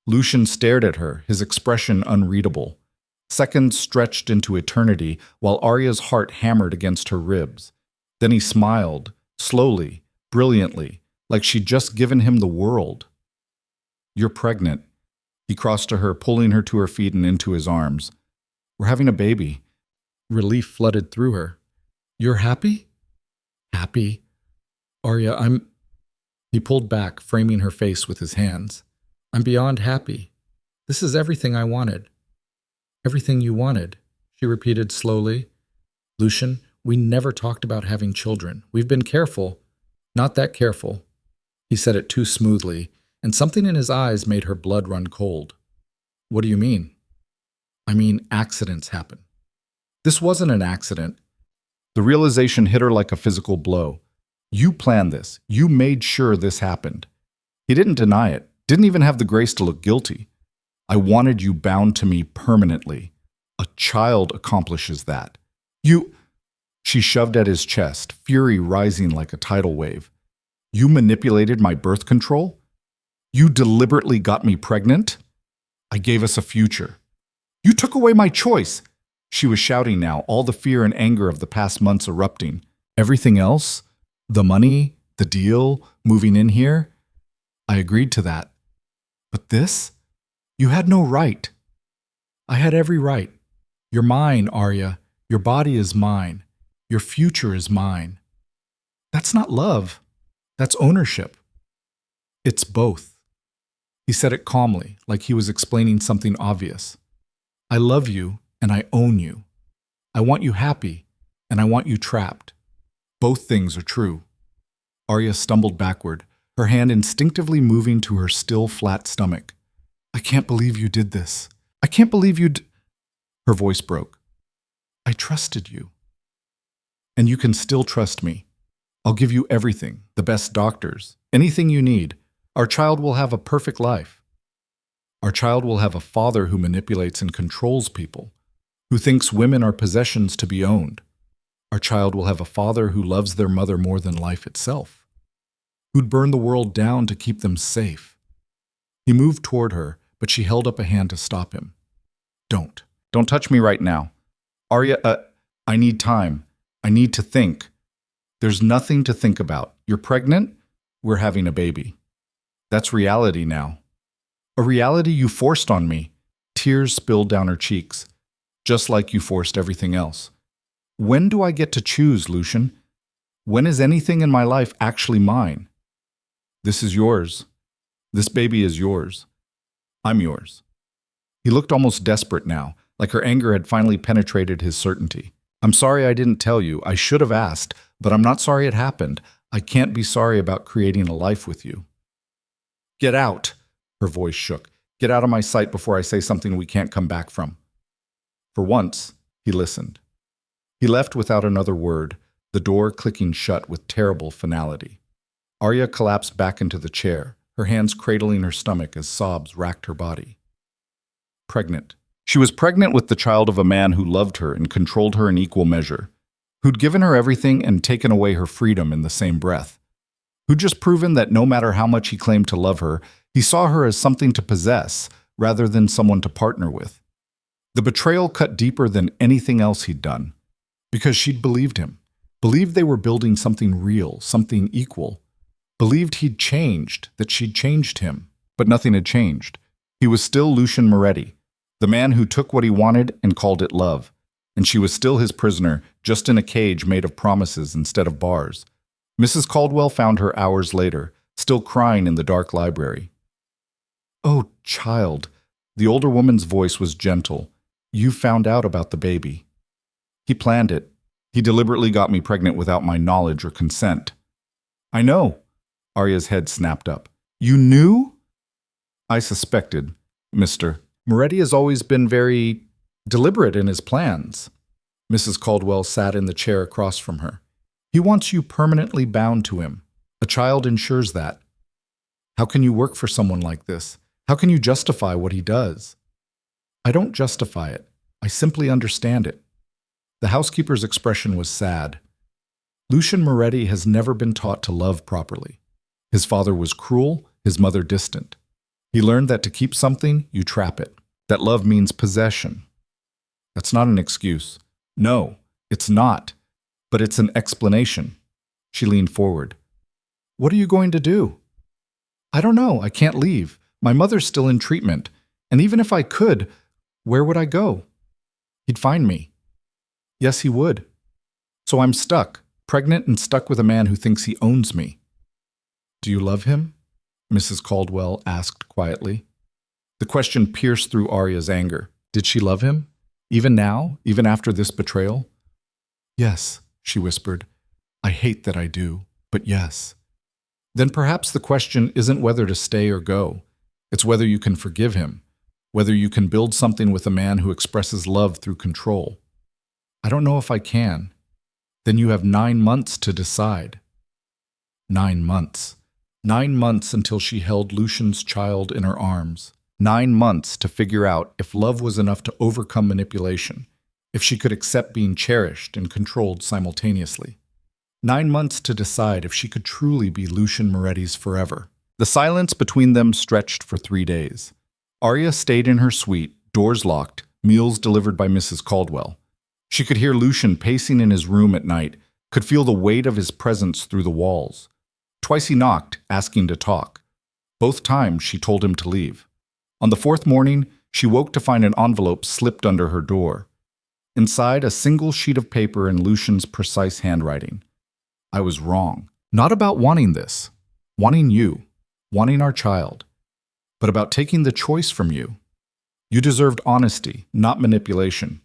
Lucian stared at her, his expression unreadable. Seconds stretched into eternity while Arya's heart hammered against her ribs. Then he smiled, slowly, brilliantly, like she'd just given him the world. You're pregnant. He crossed to her, pulling her to her feet and into his arms. We're having a baby. Relief flooded through her. You're happy? Happy? Arya, He pulled back, framing her face with his hands. I'm beyond happy. This is everything I wanted. Everything you wanted, she repeated slowly. Lucian, we never talked about having children. We've been careful. Not that careful. He said it too smoothly, and something in his eyes made her blood run cold. What do you mean? I mean, accidents happen. This wasn't an accident. The realization hit her like a physical blow. You planned this. You made sure this happened. He didn't deny it, didn't even have the grace to look guilty. I wanted you bound to me permanently. A child accomplishes that. She shoved at his chest, fury rising like a tidal wave. You manipulated my birth control? You deliberately got me pregnant? I gave us a future. You took away my choice. She was shouting now, all the fear and anger of the past months erupting. Everything else? The money? The deal? Moving in here? I agreed to that. But this? You had no right. I had every right. You're mine, Arya. Your body is mine. Your future is mine. That's not love. That's ownership. It's both. He said it calmly, like he was explaining something obvious. I love you and I own you. I want you happy and I want you trapped. Both things are true. Arya stumbled backward, her hand instinctively moving to her still flat stomach. I can't believe you did this. I can't believe Her voice broke. I trusted you. And you can still trust me. I'll give you everything, the best doctors, anything you need. Our child will have a perfect life. Our child will have a father who manipulates and controls people, who thinks women are possessions to be owned. Our child will have a father who loves their mother more than life itself, who'd burn the world down to keep them safe. He moved toward her, but she held up a hand to stop him. Don't touch me right now. Arya, I need time. I need to think. There's nothing to think about. You're pregnant? We're having a baby. That's reality now. A reality you forced on me. Tears spilled down her cheeks, just like you forced everything else. When do I get to choose, Lucian? When is anything in my life actually mine? This is yours. This baby is yours. I'm yours. He looked almost desperate now, like her anger had finally penetrated his certainty. I'm sorry I didn't tell you. I should have asked, but I'm not sorry it happened. I can't be sorry about creating a life with you. Get out, her voice shook. Get out of my sight before I say something we can't come back from. For once, he listened. He left without another word, the door clicking shut with terrible finality. Arya collapsed back into the chair, her hands cradling her stomach as sobs racked her body. Pregnant. She was pregnant with the child of a man who loved her and controlled her in equal measure, who'd given her everything and taken away her freedom in the same breath, who'd just proven that no matter how much he claimed to love her, he saw her as something to possess, rather than someone to partner with. The betrayal cut deeper than anything else he'd done, because she'd believed him, believed they were building something real, something equal, believed he'd changed, that she'd changed him. But nothing had changed. He was still Lucian Moretti, the man who took what he wanted and called it love, and she was still his prisoner, just in a cage made of promises instead of bars. Mrs. Caldwell found her hours later, still crying in the dark library. "Oh, child," the older woman's voice was gentle. "You found out about the baby. He planned it. He deliberately got me pregnant without my knowledge or consent." "I know." Arya's head snapped up. "You knew?" "I suspected, Mr. Moretti has always been very deliberate in his plans." Mrs. Caldwell sat in the chair across from her. "He wants you permanently bound to him. A child ensures that. How can you work for someone like this? How can you justify what he does?" "I don't justify it. I simply understand it." The housekeeper's expression was sad. Lucian Moretti has never been taught to love properly. His father was cruel, his mother distant. He learned that to keep something, you trap it. That love means possession. That's not an excuse. No, it's not. But it's an explanation. She leaned forward. "What are you going to do?" "I don't know. I can't leave. My mother's still in treatment. And even if I could, where would I go?" "He'd find me." "Yes, he would. So I'm stuck, pregnant and stuck with a man who thinks he owns me." "Do you love him?" Mrs. Caldwell asked quietly. The question pierced through Arya's anger. Did she love him? Even now? Even after this betrayal? "Yes," she whispered. "I hate that I do, but yes." Then perhaps the question isn't whether to stay or go. It's whether you can forgive him, whether you can build something with a man who expresses love through control. "I don't know if I can." "Then you have 9 months to decide." 9 months. 9 months until she held Lucian's child in her arms. 9 months to figure out if love was enough to overcome manipulation, if she could accept being cherished and controlled simultaneously. 9 months to decide if she could truly be Lucian Moretti's forever. The silence between them stretched for 3 days. Arya stayed in her suite, doors locked, meals delivered by Mrs. Caldwell. She could hear Lucian pacing in his room at night, could feel the weight of his presence through the walls. Twice he knocked, asking to talk. Both times she told him to leave. On the 4th morning, she woke to find an envelope slipped under her door. Inside, a single sheet of paper in Lucian's precise handwriting. "I was wrong. Not about wanting this, wanting you, wanting our child, but about taking the choice from you. You deserved honesty, not manipulation.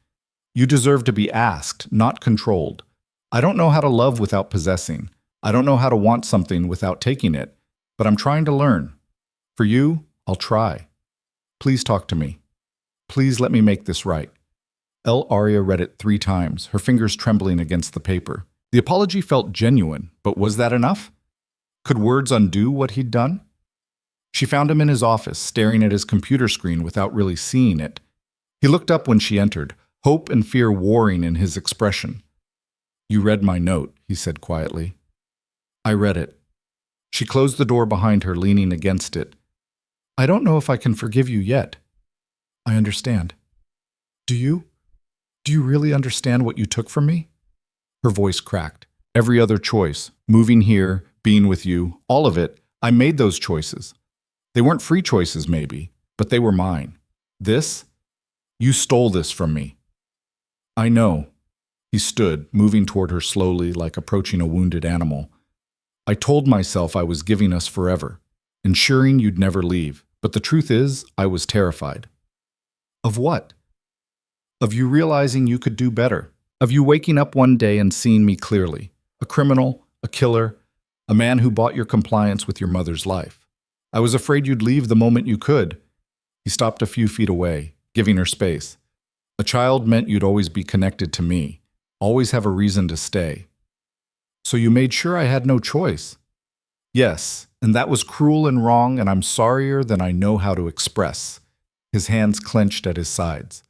You deserve to be asked, not controlled. I don't know how to love without possessing. I don't know how to want something without taking it, but I'm trying to learn. For you, I'll try. Please talk to me. Please let me make this right." Arya read it 3 times, her fingers trembling against the paper. The apology felt genuine, but was that enough? Could words undo what he'd done? She found him in his office, staring at his computer screen without really seeing it. He looked up when she entered, hope and fear warring in his expression. "You read my note," he said quietly. "I read it." She closed the door behind her, leaning against it. "I don't know if I can forgive you yet." "I understand." Do you? Do you really understand what you took from me?" Her voice cracked. "Every other choice, moving here, being with you, all of it, I made those choices. They weren't free choices, maybe, but they were mine. This? You stole this from me." "I know." He stood, moving toward her slowly, like approaching a wounded animal. "I told myself I was giving us forever, ensuring you'd never leave. But the truth is, I was terrified." "Of what?" "Of you realizing you could do better. Of you waking up one day and seeing me clearly. A criminal, a killer, a man who bought your compliance with your mother's life. I was afraid you'd leave the moment you could." He stopped a few feet away, giving her space. "A child meant you'd always be connected to me, always have a reason to stay. So you made sure I had no choice." "Yes, and that was cruel and wrong, and I'm sorrier than I know how to express." His hands clenched at his sides.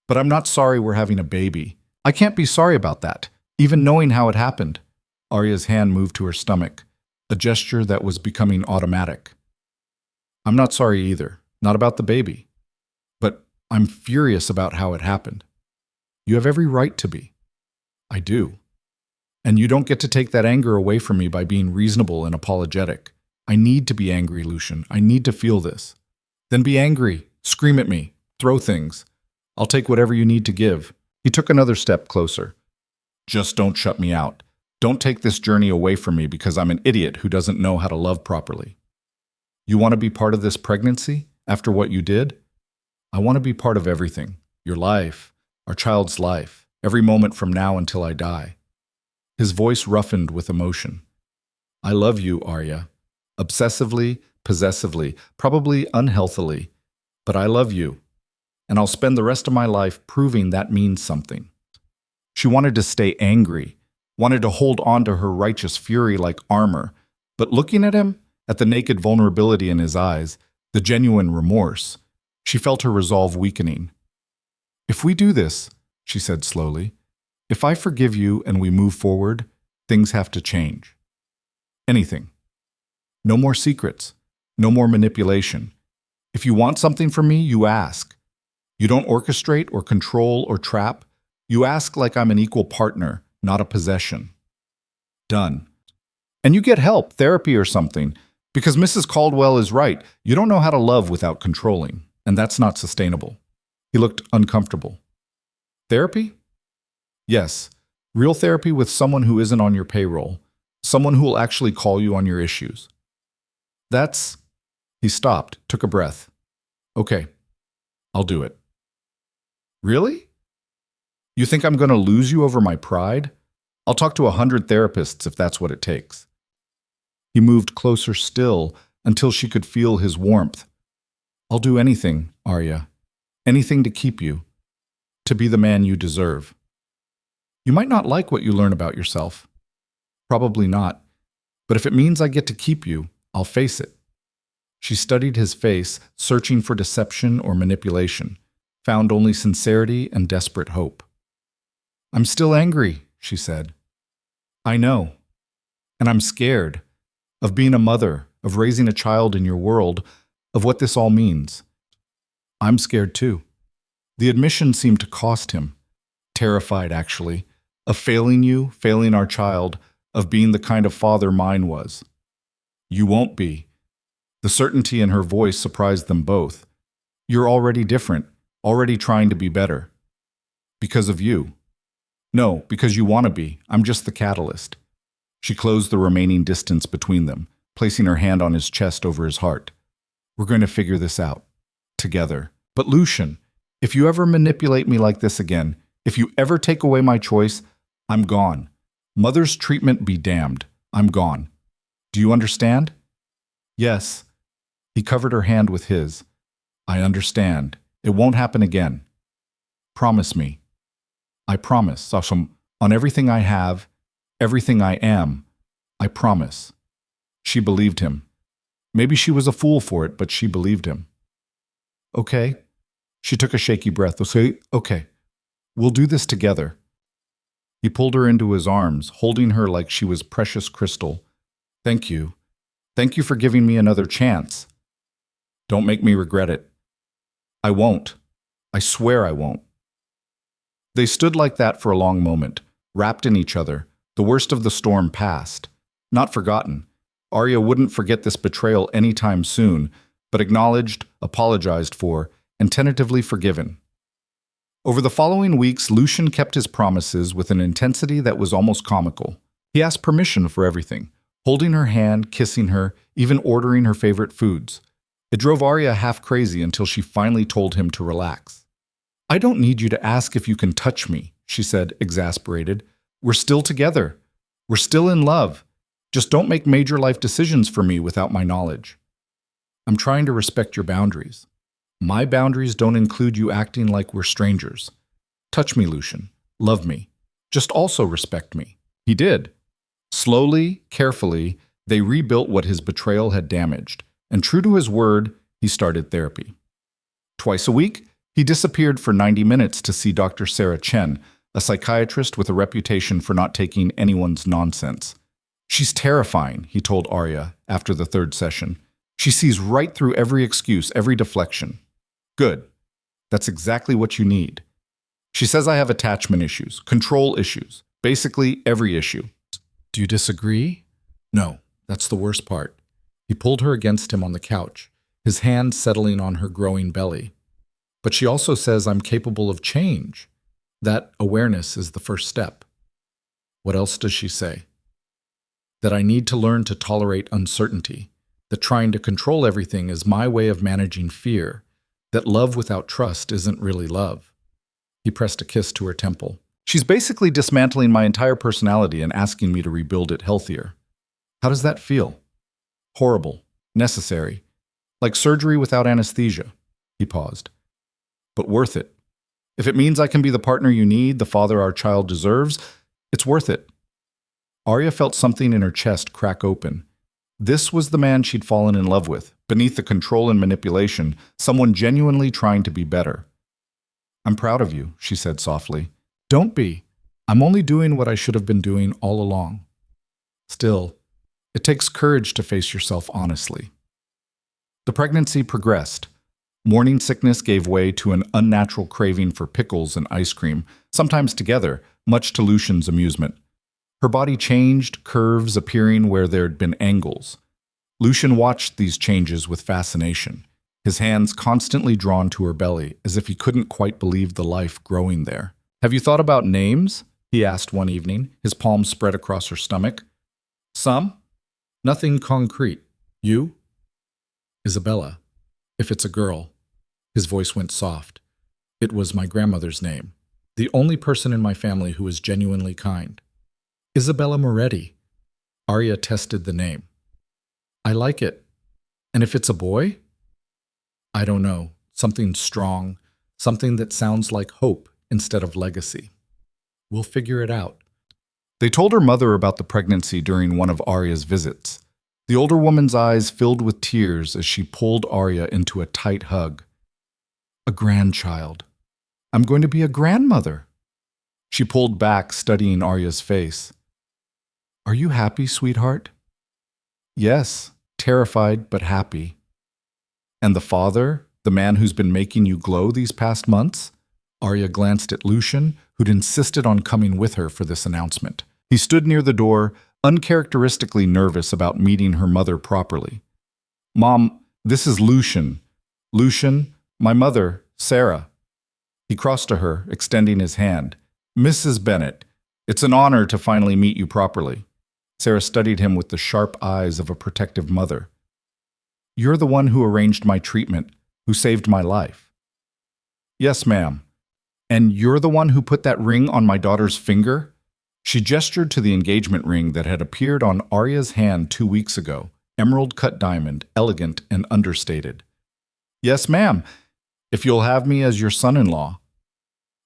"But I'm not sorry we're having a baby. I can't be sorry about that, even knowing how it happened." Arya's hand moved to her stomach, a gesture that was becoming automatic. "I'm not sorry either, not about the baby. I'm furious about how it happened. You have every right to be. I do. And you don't get to take that anger away from me by being reasonable and apologetic. I need to be angry, Lucian. I need to feel this. Then be angry. Scream at me. Throw things. I'll take whatever you need to give. He took another step closer. Just don't shut me out. Don't take this journey away from me because I'm an idiot who doesn't know how to love properly. You want to be part of this pregnancy after what you did? I want to be part of everything. Your life, our child's life, every moment from now until I die. His voice roughened with emotion. I love you, Arya. Obsessively, possessively, probably unhealthily. But I love you. And I'll spend the rest of my life proving that means something. She wanted to stay angry, wanted to hold on to her righteous fury like armor. But looking at him, at the naked vulnerability in his eyes, the genuine remorse, she felt her resolve weakening. If we do this, she said slowly, if I forgive you and we move forward, things have to change. Anything. No more secrets. No more manipulation. If you want something from me, you ask. You don't orchestrate or control or trap. You ask like I'm an equal partner, not a possession. Done. And you get help, therapy or something, because Mrs. Caldwell is right. You don't know how to love without controlling, and that's not sustainable. He looked uncomfortable. Therapy? Yes, real therapy with someone who isn't on your payroll, someone who will actually call you on your issues. That's... He stopped, took a breath. Okay, I'll do it. Really? You think I'm going to lose you over my pride? I'll talk to 100 therapists if that's what it takes. He moved closer still until she could feel his warmth. I'll do anything, Arya. Anything to keep you. To be the man you deserve. You might not like what you learn about yourself. Probably not. But if it means I get to keep you, I'll face it. She studied his face, searching for deception or manipulation, found only sincerity and desperate hope. I'm still angry, she said. I know. And I'm scared. Of being a mother, of raising a child in your world, of what this all means. I'm scared too. The admission seemed to cost him. Terrified, actually, of failing you, failing our child, of being the kind of father mine was. You won't be. The certainty in her voice surprised them both. You're already different, already trying to be better. Because of you. No, because you want to be. I'm just the catalyst. She closed the remaining distance between them, placing her hand on his chest over his heart. We're going to figure this out. Together. But Lucian, if you ever manipulate me like this again, if you ever take away my choice, I'm gone. Mother's treatment be damned. I'm gone. Do you understand? Yes. He covered her hand with his. I understand. It won't happen again. Promise me. I promise, Sasham, on everything I have, everything I am, I promise. She believed him. Maybe she was a fool for it, but she believed him. Okay. She took a shaky breath. Okay. We'll do this together. He pulled her into his arms, holding her like she was precious crystal. Thank you. Thank you for giving me another chance. Don't make me regret it. I won't. I swear I won't. They stood like that for a long moment, wrapped in each other. The worst of the storm passed. Not forgotten. Arya wouldn't forget this betrayal anytime soon, but acknowledged, apologized for, and tentatively forgiven. Over the following weeks, Lucian kept his promises with an intensity that was almost comical. He asked permission for everything, holding her hand, kissing her, even ordering her favorite foods. It drove Arya half crazy until she finally told him to relax. I don't need you to ask if you can touch me, she said, exasperated. We're still together. We're still in love. Just don't make major life decisions for me without my knowledge. I'm trying to respect your boundaries. My boundaries don't include you acting like we're strangers. Touch me, Lucian. Love me. Just also respect me. He did. Slowly, carefully, they rebuilt what his betrayal had damaged, and true to his word, he started therapy. Twice a week, he disappeared for 90 minutes to see Dr. Sarah Chen, a psychiatrist with a reputation for not taking anyone's nonsense. She's terrifying, he told Arya after the third session. She sees right through every excuse, every deflection. Good. That's exactly what you need. She says I have attachment issues, control issues, basically every issue. Do you disagree? No, that's the worst part. He pulled her against him on the couch, his hand settling on her growing belly. But she also says I'm capable of change. That awareness is the first step. What else does she say? That I need to learn to tolerate uncertainty, that trying to control everything is my way of managing fear, that love without trust isn't really love. He pressed a kiss to her temple. She's basically dismantling my entire personality and asking me to rebuild it healthier. How does that feel? Horrible. Necessary. Like surgery without anesthesia. He paused. But worth it. If it means I can be the partner you need, the father our child deserves, it's worth it. Arya felt something in her chest crack open. This was the man she'd fallen in love with, beneath the control and manipulation, someone genuinely trying to be better. I'm proud of you, she said softly. Don't be. I'm only doing what I should have been doing all along. Still, it takes courage to face yourself honestly. The pregnancy progressed. Morning sickness gave way to an unnatural craving for pickles and ice cream, sometimes together, much to Lucian's amusement. Her body changed, curves appearing where there'd been angles. Lucian watched these changes with fascination, his hands constantly drawn to her belly, as if he couldn't quite believe the life growing there. Have you thought about names? He asked one evening, his palms spread across her stomach. Some? Nothing concrete. You? Isabella. If it's a girl. His voice went soft. It was my grandmother's name, the only person in my family who was genuinely kind. Isabella Moretti. Arya tested the name. I like it. And if it's a boy? I don't know. Something strong. Something that sounds like hope instead of legacy. We'll figure it out. They told her mother about the pregnancy during one of Arya's visits. The older woman's eyes filled with tears as she pulled Arya into a tight hug. A grandchild. I'm going to be a grandmother. She pulled back, studying Arya's face. Are you happy, sweetheart? Yes, terrified but happy. And the father, the man who's been making you glow these past months? Arya glanced at Lucian, who'd insisted on coming with her for this announcement. He stood near the door, uncharacteristically nervous about meeting her mother properly. Mom, this is Lucian. Lucian, my mother, Sarah. He crossed to her, extending his hand. Mrs. Bennett, it's an honor to finally meet you properly. Sarah studied him with the sharp eyes of a protective mother. You're the one who arranged my treatment, who saved my life. Yes, ma'am. And you're the one who put that ring on my daughter's finger? She gestured to the engagement ring that had appeared on Arya's hand 2 weeks ago, emerald-cut diamond, elegant and understated. Yes, ma'am, if you'll have me as your son-in-law.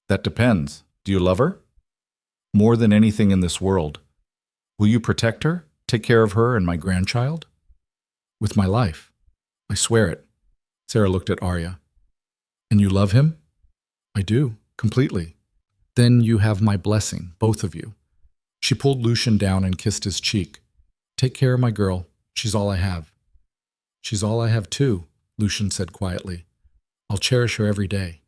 That depends. Do you love her? More than anything in this world. Will you protect her, take care of her and my grandchild? With my life. I swear it. Sarah looked at Arya. And you love him? I do, completely. Then you have my blessing, both of you. She pulled Lucian down and kissed his cheek. Take care of my girl. She's all I have. She's all I have too, Lucian said quietly. I'll cherish her every day.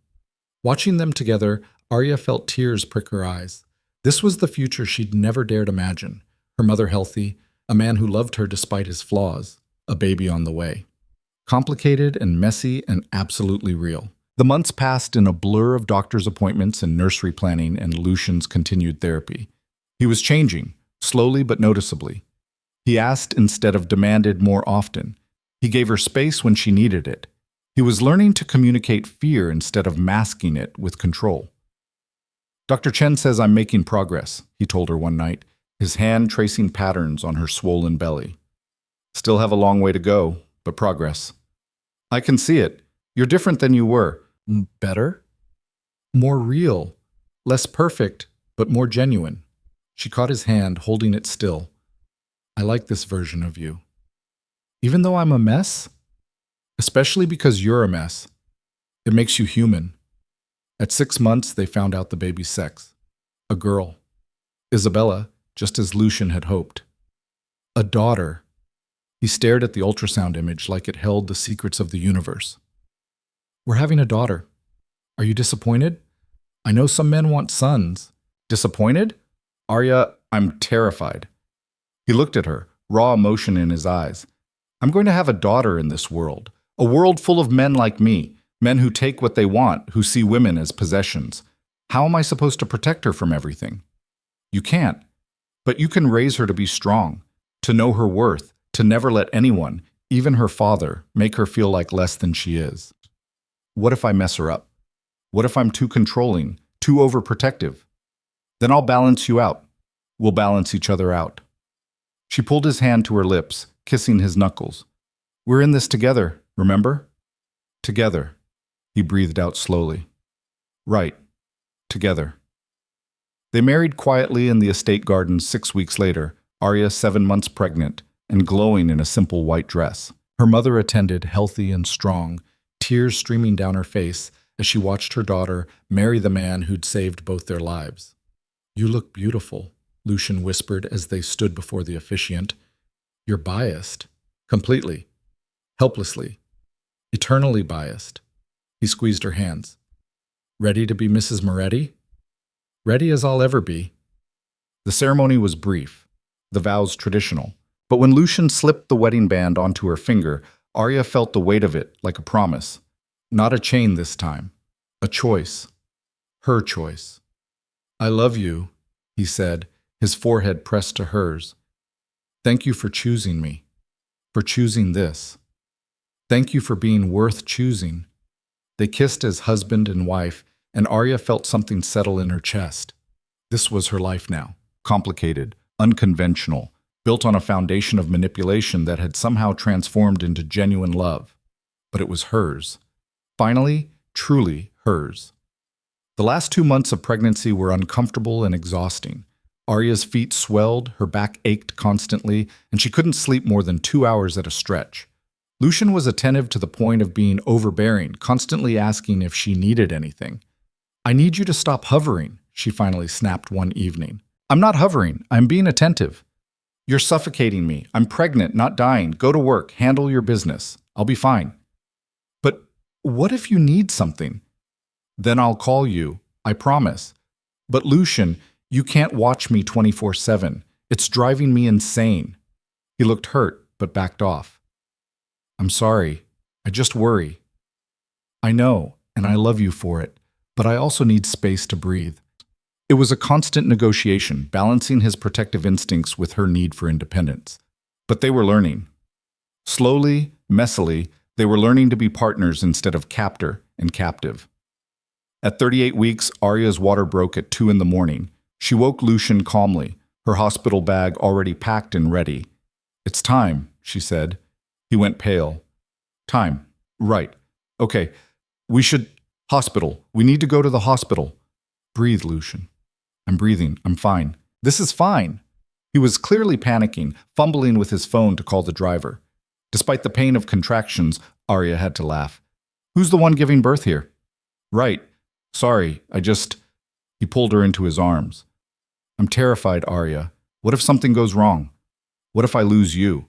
Watching them together, Arya felt tears prick her eyes. This was the future she'd never dared imagine. Her mother healthy, a man who loved her despite his flaws, a baby on the way. Complicated and messy and absolutely real. The months passed in a blur of doctor's appointments and nursery planning and Lucian's continued therapy. He was changing, slowly but noticeably. He asked instead of demanded more often. He gave her space when she needed it. He was learning to communicate fear instead of masking it with control. Dr. Chen says I'm making progress, he told her one night, his hand tracing patterns on her swollen belly. Still have a long way to go, but progress. I can see it. You're different than you were. Better? More real. Less perfect, but more genuine. She caught his hand, holding it still. I like this version of you. Even though I'm a mess? Especially because you're a mess. It makes you human. At 6 months, they found out the baby's sex. A girl. Isabella, just as Lucian had hoped. A daughter. He stared at the ultrasound image like it held the secrets of the universe. We're having a daughter. Are you disappointed? I know some men want sons. Disappointed? Arya, I'm terrified. He looked at her, raw emotion in his eyes. I'm going to have a daughter in this world. A world full of men like me. Men who take what they want, who see women as possessions. How am I supposed to protect her from everything? You can't. But you can raise her to be strong, to know her worth, to never let anyone, even her father, make her feel like less than she is. What if I mess her up? What if I'm too controlling, too overprotective? Then I'll balance you out. We'll balance each other out. She pulled his hand to her lips, kissing his knuckles. We're in this together, remember? Together, he breathed out slowly. Right, together. They married quietly in the estate garden 6 weeks later, Arya 7 months pregnant and glowing in a simple white dress. Her mother attended, healthy and strong, tears streaming down her face as she watched her daughter marry the man who'd saved both their lives. You look beautiful, Lucian whispered as they stood before the officiant. You're biased. Completely. Helplessly. Eternally biased. He squeezed her hands. Ready to be Mrs. Moretti? Ready as I'll ever be. The ceremony was brief, the vows traditional, but when Lucian slipped the wedding band onto her finger, Arya felt the weight of it like a promise. Not a chain this time. A choice. Her choice. I love you, he said, his forehead pressed to hers. Thank you for choosing me. For choosing this. Thank you for being worth choosing. They kissed as husband and wife, and Arya felt something settle in her chest. This was her life now. Complicated, unconventional, built on a foundation of manipulation that had somehow transformed into genuine love. But it was hers. Finally, truly hers. The last 2 months of pregnancy were uncomfortable and exhausting. Arya's feet swelled, her back ached constantly, and she couldn't sleep more than 2 hours at a stretch. Lucian was attentive to the point of being overbearing, constantly asking if she needed anything. I need you to stop hovering, she finally snapped one evening. I'm not hovering, I'm being attentive. You're suffocating me. I'm pregnant, not dying. Go to work, handle your business. I'll be fine. But what if you need something? Then I'll call you, I promise. But Lucian, you can't watch me 24/7. It's driving me insane. He looked hurt, but backed off. I'm sorry. I just worry. I know, and I love you for it, but I also need space to breathe. It was a constant negotiation, balancing his protective instincts with her need for independence. But they were learning. Slowly, messily, they were learning to be partners instead of captor and captive. At 38 weeks, Arya's water broke at 2 in the morning. She woke Lucian calmly, her hospital bag already packed and ready. It's time, she said. He went pale. Time. Right. Okay. We should... Hospital. We need to go to the hospital. Breathe, Lucian. I'm breathing. I'm fine. This is fine. He was clearly panicking, fumbling with his phone to call the driver. Despite the pain of contractions, Arya had to laugh. Who's the one giving birth here? Right. Sorry, He pulled her into his arms. I'm terrified, Arya. What if something goes wrong? What if I lose you?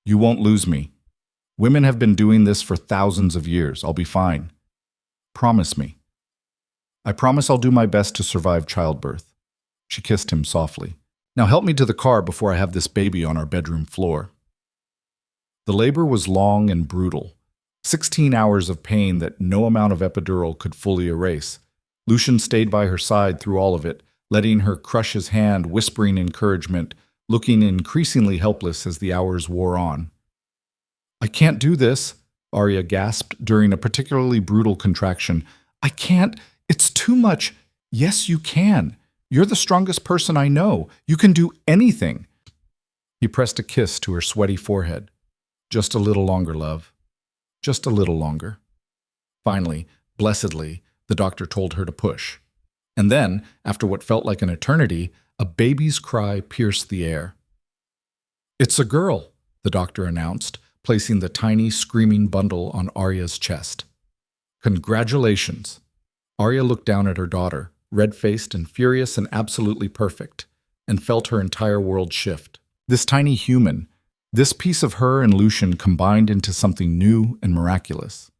You won't lose me. Women have been doing this for thousands of years. I'll be fine. Promise me. I promise I'll do my best to survive childbirth. She kissed him softly. Now help me to the car before I have this baby on our bedroom floor. The labor was long and brutal. 16 hours of pain that no amount of epidural could fully erase. Lucian stayed by her side through all of it, letting her crush his hand, whispering encouragement, looking increasingly helpless as the hours wore on. I can't do this, Arya gasped during a particularly brutal contraction. I can't. It's too much. Yes, you can. You're the strongest person I know. You can do anything. He pressed a kiss to her sweaty forehead. Just a little longer, love. Just a little longer. Finally, blessedly, the doctor told her to push. And then, after what felt like an eternity, a baby's cry pierced the air. It's a girl, the doctor announced, placing the tiny, screaming bundle on Arya's chest. Congratulations. Arya looked down at her daughter, red-faced and furious and absolutely perfect, and felt her entire world shift. This tiny human, this piece of her and Lucian combined into something new and miraculous.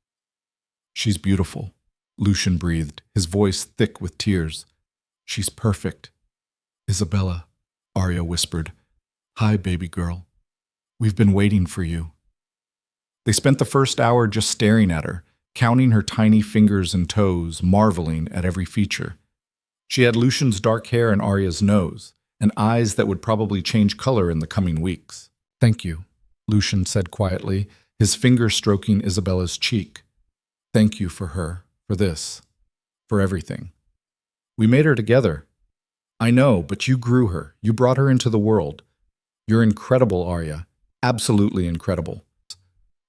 She's beautiful. Lucian breathed, his voice thick with tears. She's perfect. Isabella, Arya whispered. Hi, baby girl. We've been waiting for you. They spent the first hour just staring at her, counting her tiny fingers and toes, marveling at every feature. She had Lucian's dark hair and Arya's nose, and eyes that would probably change color in the coming weeks. Thank you, Lucian said quietly, his finger stroking Isabella's cheek. Thank you for her, for this, for everything. We made her together. I know, but you grew her. You brought her into the world. You're incredible, Arya. Absolutely incredible.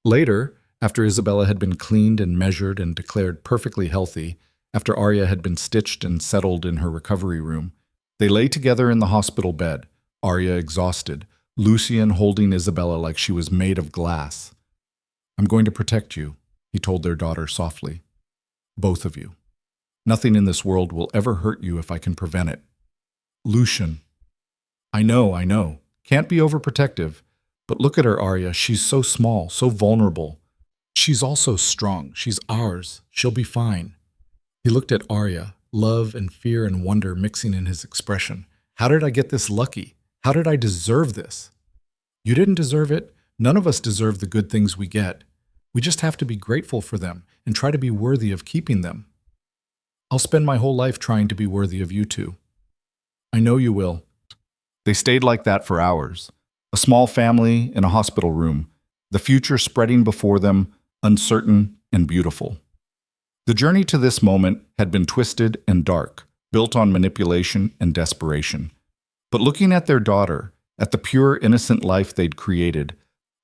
Later, after Isabella had been cleaned and measured and declared perfectly healthy, after Arya had been stitched and settled in her recovery room, they lay together in the hospital bed, Arya exhausted, Lucian holding Isabella like she was made of glass. I'm going to protect you, he told their daughter softly. Both of you. Nothing in this world will ever hurt you if I can prevent it. Lucian. I know. Can't be overprotective. But look at her, Arya. She's so small, so vulnerable. She's also strong. She's ours. She'll be fine. He looked at Arya, love and fear and wonder mixing in his expression. How did I get this lucky? How did I deserve this? You didn't deserve it. None of us deserve the good things we get. We just have to be grateful for them and try to be worthy of keeping them. I'll spend my whole life trying to be worthy of you two. I know you will. They stayed like that for hours. A small family in a hospital room, the future spreading before them, uncertain and beautiful. The journey to this moment had been twisted and dark, built on manipulation and desperation. But looking at their daughter, at the pure, innocent life they'd created,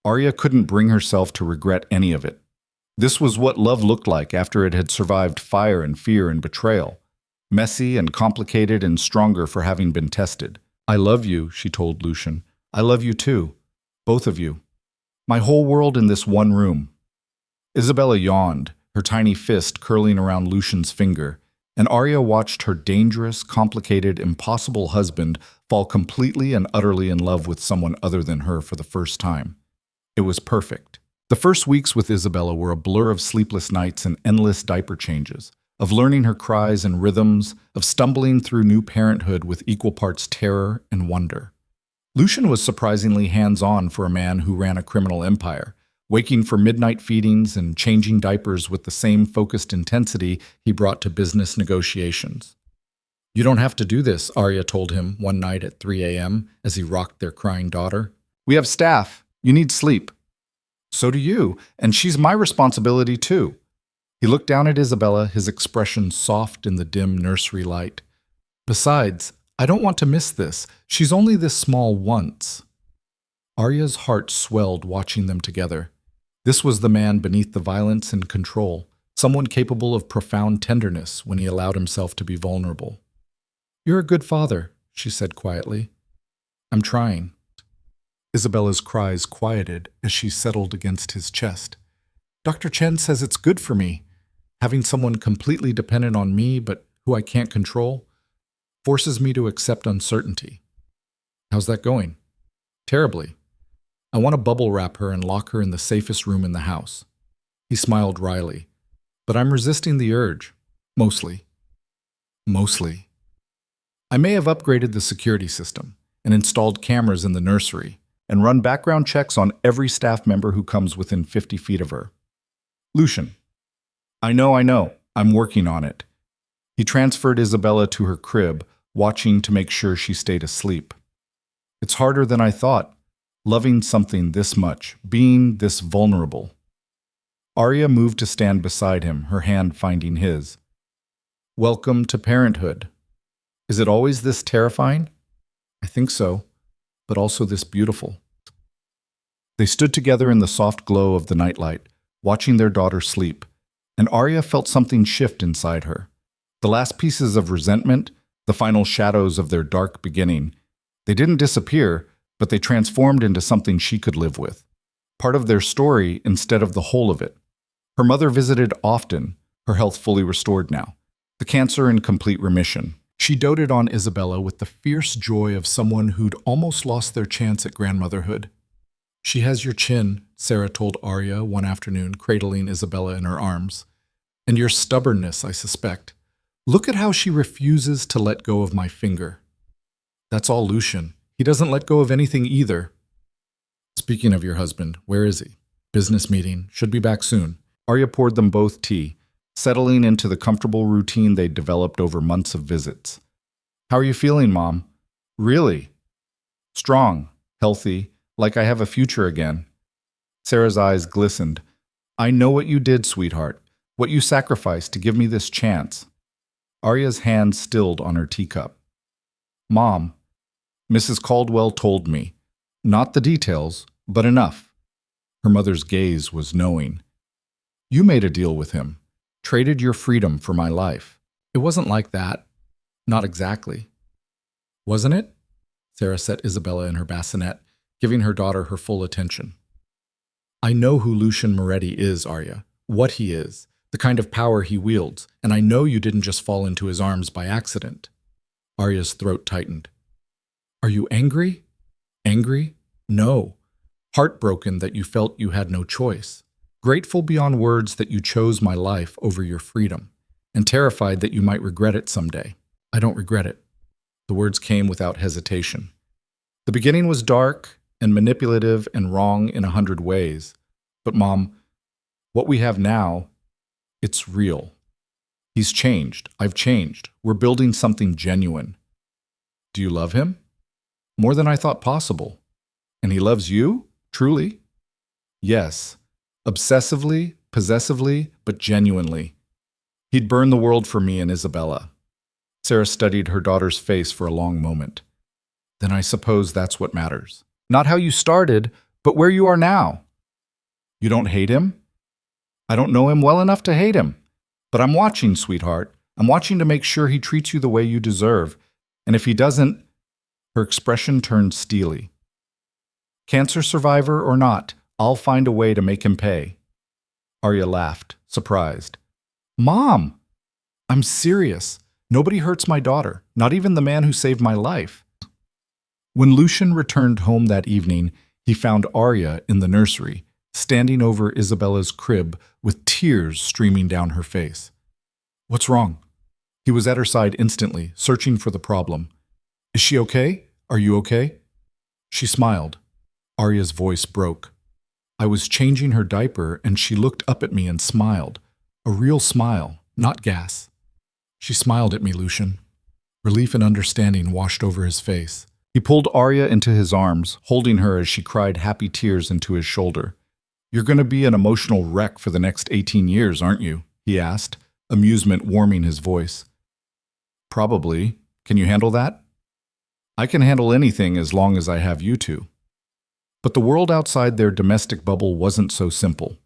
Arya couldn't bring herself to regret any of it. This was what love looked like after it had survived fire and fear and betrayal. Messy and complicated and stronger for having been tested. I love you, she told Lucian. I love you too. Both of you. My whole world in this one room. Isabella yawned, her tiny fist curling around Lucian's finger, and Arya watched her dangerous, complicated, impossible husband fall completely and utterly in love with someone other than her for the first time. It was perfect. The first weeks with Isabella were a blur of sleepless nights and endless diaper changes, of learning her cries and rhythms, of stumbling through new parenthood with equal parts terror and wonder. Lucian was surprisingly hands-on for a man who ran a criminal empire, waking for midnight feedings and changing diapers with the same focused intensity he brought to business negotiations. You don't have to do this, Arya told him one night at 3 a.m. as he rocked their crying daughter. We have staff. You need sleep. So do you, and she's my responsibility too. He looked down at Isabella, his expression soft in the dim nursery light. Besides, I don't want to miss this. She's only this small once. Arya's heart swelled watching them together. This was the man beneath the violence and control, someone capable of profound tenderness when he allowed himself to be vulnerable. You're a good father, she said quietly. I'm trying. Isabella's cries quieted as she settled against his chest. Dr. Chen says it's good for me. Having someone completely dependent on me but who I can't control forces me to accept uncertainty. How's that going? Terribly. I want to bubble wrap her and lock her in the safest room in the house. He smiled wryly. But I'm resisting the urge. Mostly. I may have upgraded the security system and installed cameras in the nursery and run background checks on every staff member who comes within 50 feet of her. Lucian. I know. I'm working on it. He transferred Isabella to her crib, watching to make sure she stayed asleep. It's harder than I thought, loving something this much, being this vulnerable. Arya moved to stand beside him, her hand finding his. Welcome to parenthood. Is it always this terrifying? I think so, but also this beautiful. They stood together in the soft glow of the nightlight, watching their daughter sleep, and Arya felt something shift inside her. The last pieces of resentment, the final shadows of their dark beginning, they didn't disappear, but they transformed into something she could live with. Part of their story instead of the whole of it. Her mother visited often, her health fully restored now, the cancer in complete remission. She doted on Isabella with the fierce joy of someone who'd almost lost their chance at grandmotherhood. She has your chin, Sarah told Arya one afternoon, cradling Isabella in her arms. And your stubbornness, I suspect. Look at how she refuses to let go of my finger. That's all Lucian. He doesn't let go of anything either. Speaking of your husband, where is he? Business meeting. Should be back soon. Arya poured them both tea, settling into the comfortable routine they'd developed over months of visits. How are you feeling, Mom? Really? Strong, healthy, like I have a future again. Sarah's eyes glistened. I know what you did, sweetheart. What you sacrificed to give me this chance. Arya's hand stilled on her teacup. Mom, Mrs. Caldwell told me. Not the details, but enough. Her mother's gaze was knowing. You made a deal with him. Traded your freedom for my life. It wasn't like that. Not exactly. Wasn't it? Sarah set Isabella in her bassinet, giving her daughter her full attention. I know who Lucian Moretti is, Arya. What he is. The kind of power he wields. And I know you didn't just fall into his arms by accident. Arya's throat tightened. Are you angry? Angry? No. Heartbroken that you felt you had no choice. Grateful beyond words that you chose my life over your freedom. And terrified that you might regret it someday. I don't regret it. The words came without hesitation. The beginning was dark and manipulative and wrong in 100 ways. But Mom, what we have now, it's real. He's changed. I've changed. We're building something genuine. Do you love him? More than I thought possible. And he loves you? Truly? Yes. Obsessively, possessively, but genuinely. He'd burn the world for me and Isabella. Sarah studied her daughter's face for a long moment. Then I suppose that's what matters. Not how you started, but where you are now. You don't hate him? I don't know him well enough to hate him. But I'm watching, sweetheart. I'm watching to make sure he treats you the way you deserve. And if he doesn't, her expression turned steely. Cancer survivor or not, I'll find a way to make him pay. Arya laughed, surprised. Mom! I'm serious. Nobody hurts my daughter, not even the man who saved my life. When Lucian returned home that evening, he found Arya in the nursery, standing over Isabella's crib with tears streaming down her face. What's wrong? He was at her side instantly, searching for the problem. Is she okay? Are you okay? She smiled. Arya's voice broke. I was changing her diaper and she looked up at me and smiled. A real smile, not gas. She smiled at me, Lucian. Relief and understanding washed over his face. He pulled Arya into his arms, holding her as she cried happy tears into his shoulder. You're going to be an emotional wreck for the next 18 years, aren't you? He asked, amusement warming his voice. Probably. Can you handle that? I can handle anything as long as I have you two. But the world outside their domestic bubble wasn't so simple.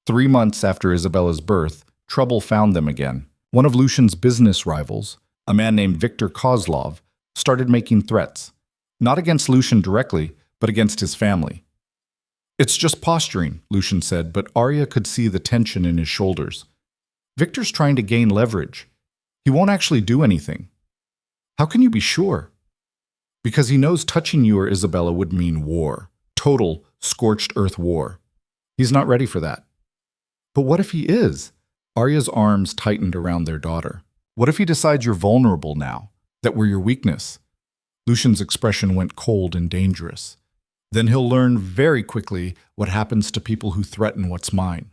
3 months after Isabella's birth, trouble found them again. One of Lucian's business rivals, a man named Viktor Kozlov, started making threats. Not against Lucian directly, but against his family. It's just posturing, Lucian said, but Arya could see the tension in his shoulders. Victor's trying to gain leverage. He won't actually do anything. How can you be sure? Because he knows touching you or Isabella would mean war. Total, scorched earth war. He's not ready for that. But what if he is? Arya's arms tightened around their daughter. What if he decides you're vulnerable now? That we're your weakness? Lucian's expression went cold and dangerous. Then he'll learn very quickly what happens to people who threaten what's mine.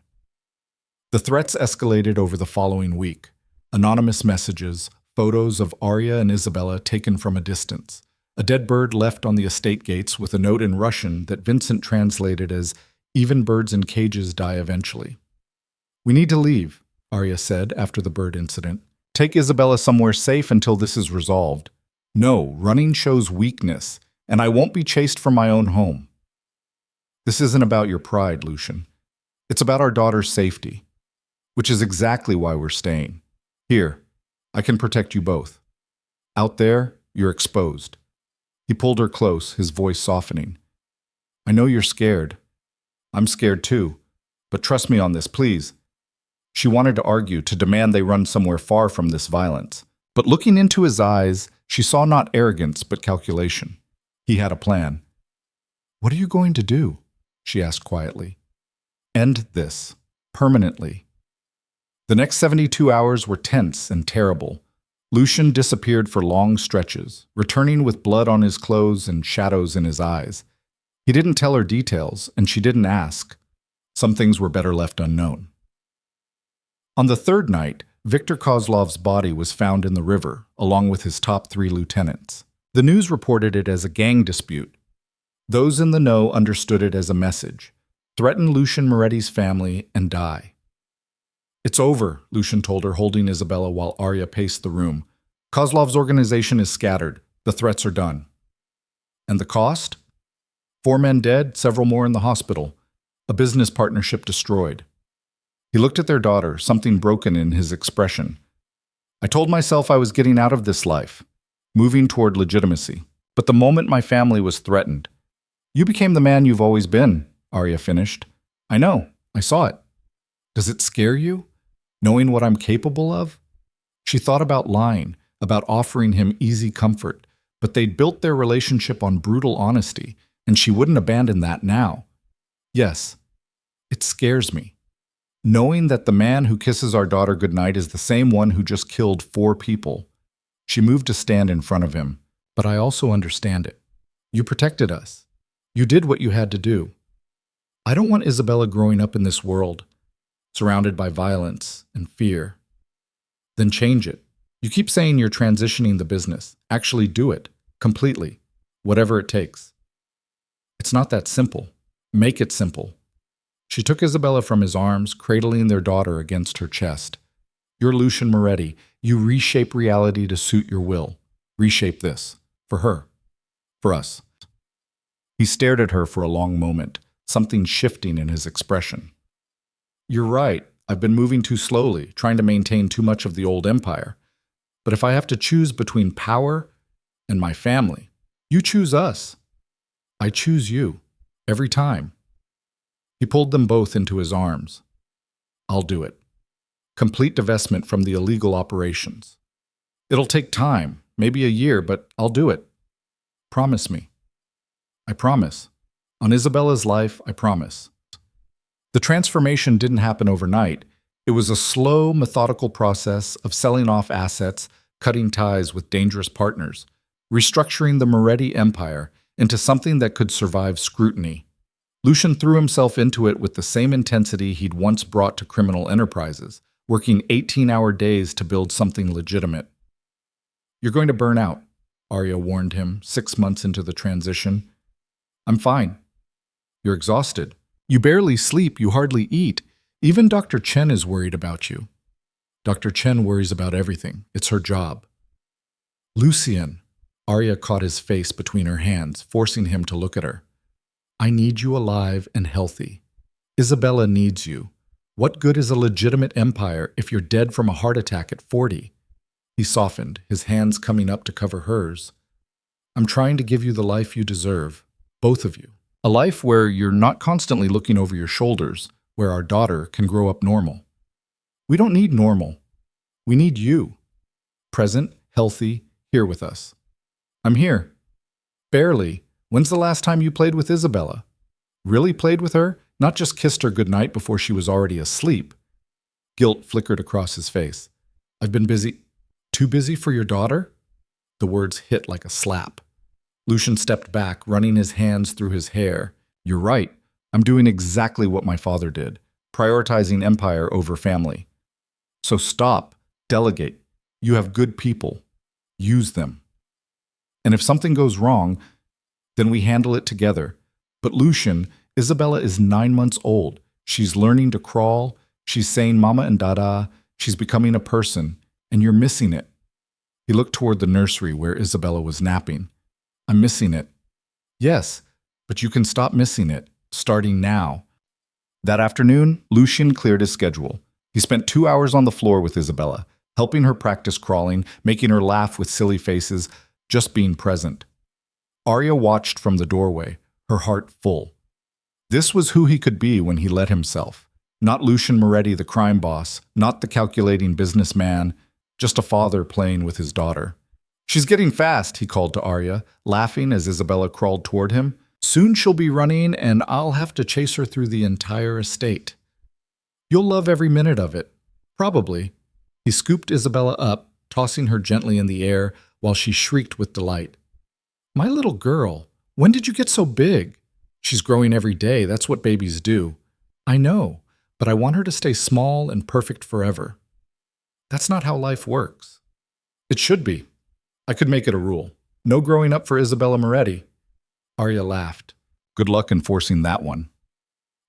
The threats escalated over the following week. Anonymous messages, photos of Arya and Isabella taken from a distance. A dead bird left on the estate gates with a note in Russian that Vincent translated as, "Even birds in cages die eventually." We need to leave, Arya said after the bird incident. Take Isabella somewhere safe until this is resolved. No, running shows weakness, and I won't be chased from my own home. This isn't about your pride, Lucian. It's about our daughter's safety, which is exactly why we're staying. Here, I can protect you both. Out there, you're exposed. He pulled her close, his voice softening. I know you're scared. I'm scared too, but trust me on this, please. She wanted to argue, to demand they run somewhere far from this violence. But looking into his eyes, she saw not arrogance, but calculation. He had a plan. What are you going to do? She asked quietly. End this. Permanently. The next 72 hours were tense and terrible. Lucian disappeared for long stretches, returning with blood on his clothes and shadows in his eyes. He didn't tell her details, and she didn't ask. Some things were better left unknown. On the third night, Viktor Kozlov's body was found in the river, along with his top 3 lieutenants. The news reported it as a gang dispute. Those in the know understood it as a message: threaten Lucian Moretti's family and die. "It's over," Lucian told her, holding Isabella while Arya paced the room. "Kozlov's organization is scattered. The threats are done." "And the cost?" 4 men dead, several more in the hospital. A business partnership destroyed. He looked at their daughter, something broken in his expression. "I told myself I was getting out of this life, moving toward legitimacy. But the moment my family was threatened—" "You became the man you've always been," Arya finished. "I know. I saw it. Does it scare you, knowing what I'm capable of?" She thought about lying, about offering him easy comfort, but they'd built their relationship on brutal honesty, and she wouldn't abandon that now. "Yes, it scares me. Knowing that the man who kisses our daughter goodnight is the same one who just killed 4 people." She moved to stand in front of him. "But I also understand it. You protected us. You did what you had to do. I don't want Isabella growing up in this world, surrounded by violence and fear." "Then change it. You keep saying you're transitioning the business. Actually do it. Completely. Whatever it takes." "It's not that simple. Make it simple." She took Isabella from his arms, cradling their daughter against her chest. "You're Lucian Moretti. You reshape reality to suit your will. Reshape this. For her. For us." He stared at her for a long moment, something shifting in his expression. "You're right. I've been moving too slowly, trying to maintain too much of the old empire. But if I have to choose between power and my family, you choose us. I choose you. Every time." He pulled them both into his arms. "I'll do it. Complete divestment from the illegal operations. It'll take time, maybe a year, but I'll do it. Promise me." "I promise. On Isabella's life, I promise." The transformation didn't happen overnight. It was a slow, methodical process of selling off assets, cutting ties with dangerous partners, restructuring the Moretti empire into something that could survive scrutiny. Lucian threw himself into it with the same intensity he'd once brought to criminal enterprises, working 18-hour days to build something legitimate. "You're going to burn out," Arya warned him 6 months into the transition. "I'm fine." "You're exhausted. You barely sleep, you hardly eat. Even Dr. Chen is worried about you." "Dr. Chen worries about everything. It's her job." "Lucian." Arya caught his face between her hands, forcing him to look at her. "I need you alive and healthy. Isabella needs you. What good is a legitimate empire if you're dead from a heart attack at 40? He softened, his hands coming up to cover hers. "I'm trying to give you the life you deserve, both of you. A life where you're not constantly looking over your shoulders, where our daughter can grow up normal." "We don't need normal. We need you. Present, healthy, here with us." "I'm here." "Barely. When's the last time you played with Isabella? Really played with her? Not just kissed her goodnight before she was already asleep?" Guilt flickered across his face. "I've been busy." "Too busy for your daughter?" The words hit like a slap. Lucian stepped back, running his hands through his hair. "You're right. I'm doing exactly what my father did, prioritizing empire over family. So stop. Delegate. You have good people. Use them. And if something goes wrong, then we handle it together. But Lucian, Isabella is 9 months old. She's learning to crawl. She's saying mama and dada. She's becoming a person. And you're missing it." He looked toward the nursery where Isabella was napping. "I'm missing it." "Yes, but you can stop missing it, starting now." That afternoon, Lucian cleared his schedule. He spent 2 hours on the floor with Isabella, helping her practice crawling, making her laugh with silly faces, just being present. Arya watched from the doorway, her heart full. This was who he could be when he let himself. Not Lucian Moretti, the crime boss, not the calculating businessman, just a father playing with his daughter. "She's getting fast," he called to Arya, laughing as Isabella crawled toward him. "Soon she'll be running, and I'll have to chase her through the entire estate. You'll love every minute of it. Probably. He scooped Isabella up, tossing her gently in the air while she shrieked with delight. My little girl, when did you get so big? She's growing every day, that's what babies do. I know, but I want her to stay small and perfect forever. That's not how life works. It should be. I could make it a rule. No growing up for Isabella Moretti. Arya laughed. Good luck enforcing that one.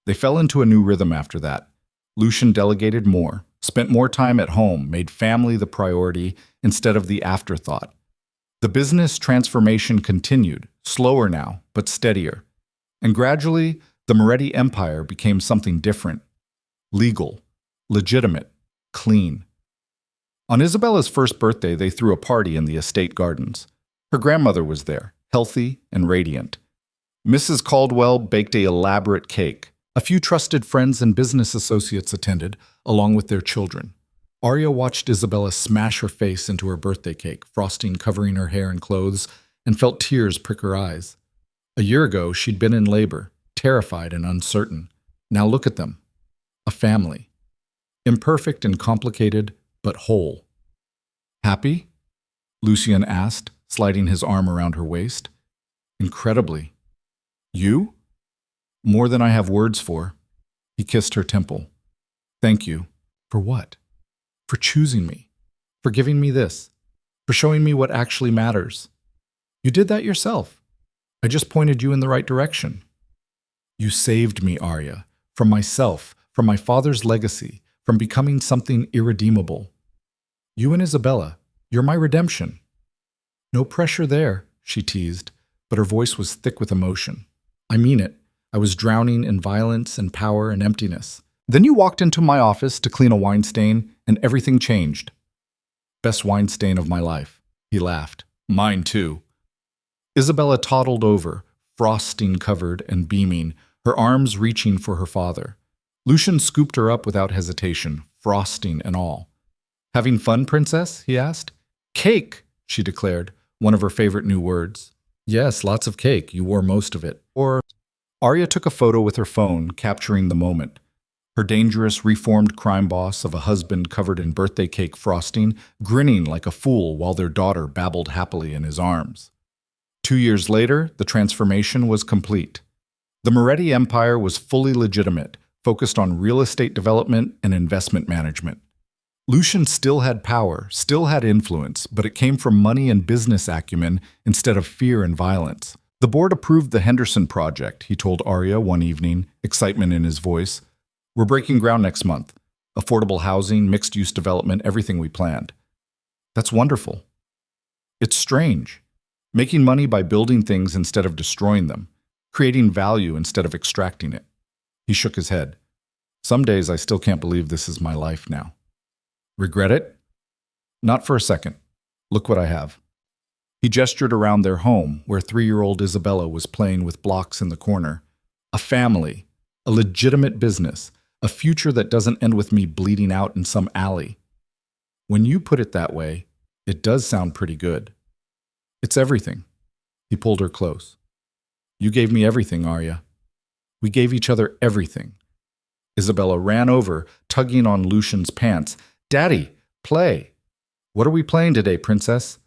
They fell into a new rhythm after that. Lucian delegated more, spent more time at home, made family the priority instead of the afterthought. The business transformation continued, slower now, but steadier. And gradually, the Moretti empire became something different. Legal, legitimate, clean. On Isabella's first birthday, they threw a party in the estate gardens. Her grandmother was there, healthy and radiant. Mrs. Caldwell baked an elaborate cake. A few trusted friends and business associates attended, along with their children. Arya watched Isabella smash her face into her birthday cake, frosting covering her hair and clothes, and felt tears prick her eyes. A year ago, she'd been in labor, terrified and uncertain. Now look at them. A family. Imperfect and complicated, but whole. Happy? Lucian asked, sliding his arm around her waist. Incredibly. You? More than I have words for. He kissed her temple. Thank you. For what? For choosing me. For giving me this. For showing me what actually matters. You did that yourself. I just pointed you in the right direction. You saved me, Arya. From myself, from my father's legacy, from becoming something irredeemable. You and Isabella, you're my redemption. No pressure there, she teased, but her voice was thick with emotion. I mean it. I was drowning in violence and power and emptiness. Then you walked into my office to clean a wine stain, and everything changed. Best wine stain of my life. He laughed. Mine too. Isabella toddled over, frosting covered and beaming, her arms reaching for her father. Lucian scooped her up without hesitation, frosting and all. Having fun, princess? He asked. Cake, she declared, one of her favorite new words. Yes, lots of cake. You wore most of it. Or Arya took a photo with her phone, capturing the moment. Her dangerous, reformed crime boss of a husband covered in birthday cake frosting, grinning like a fool while their daughter babbled happily in his arms. 2 years later, the transformation was complete. The Moretti empire was fully legitimate, focused on real estate development and investment management. Lucian still had power, still had influence, but it came from money and business acumen instead of fear and violence. The board approved the Henderson project, he told Arya one evening, excitement in his voice. We're breaking ground next month. Affordable housing, mixed-use development, everything we planned. That's wonderful. It's strange. Making money by building things instead of destroying them. Creating value instead of extracting it. He shook his head. Some days I still can't believe this is my life now. Regret it? Not for a second. Look what I have. He gestured around their home, where 3-year-old Isabella was playing with blocks in the corner. A family, a legitimate business, a future that doesn't end with me bleeding out in some alley. When you put it that way, it does sound pretty good. It's everything. He pulled her close. You gave me everything, Arya. We gave each other everything. Isabella ran over, tugging on Lucian's pants. Daddy, play. What are we playing today, princess?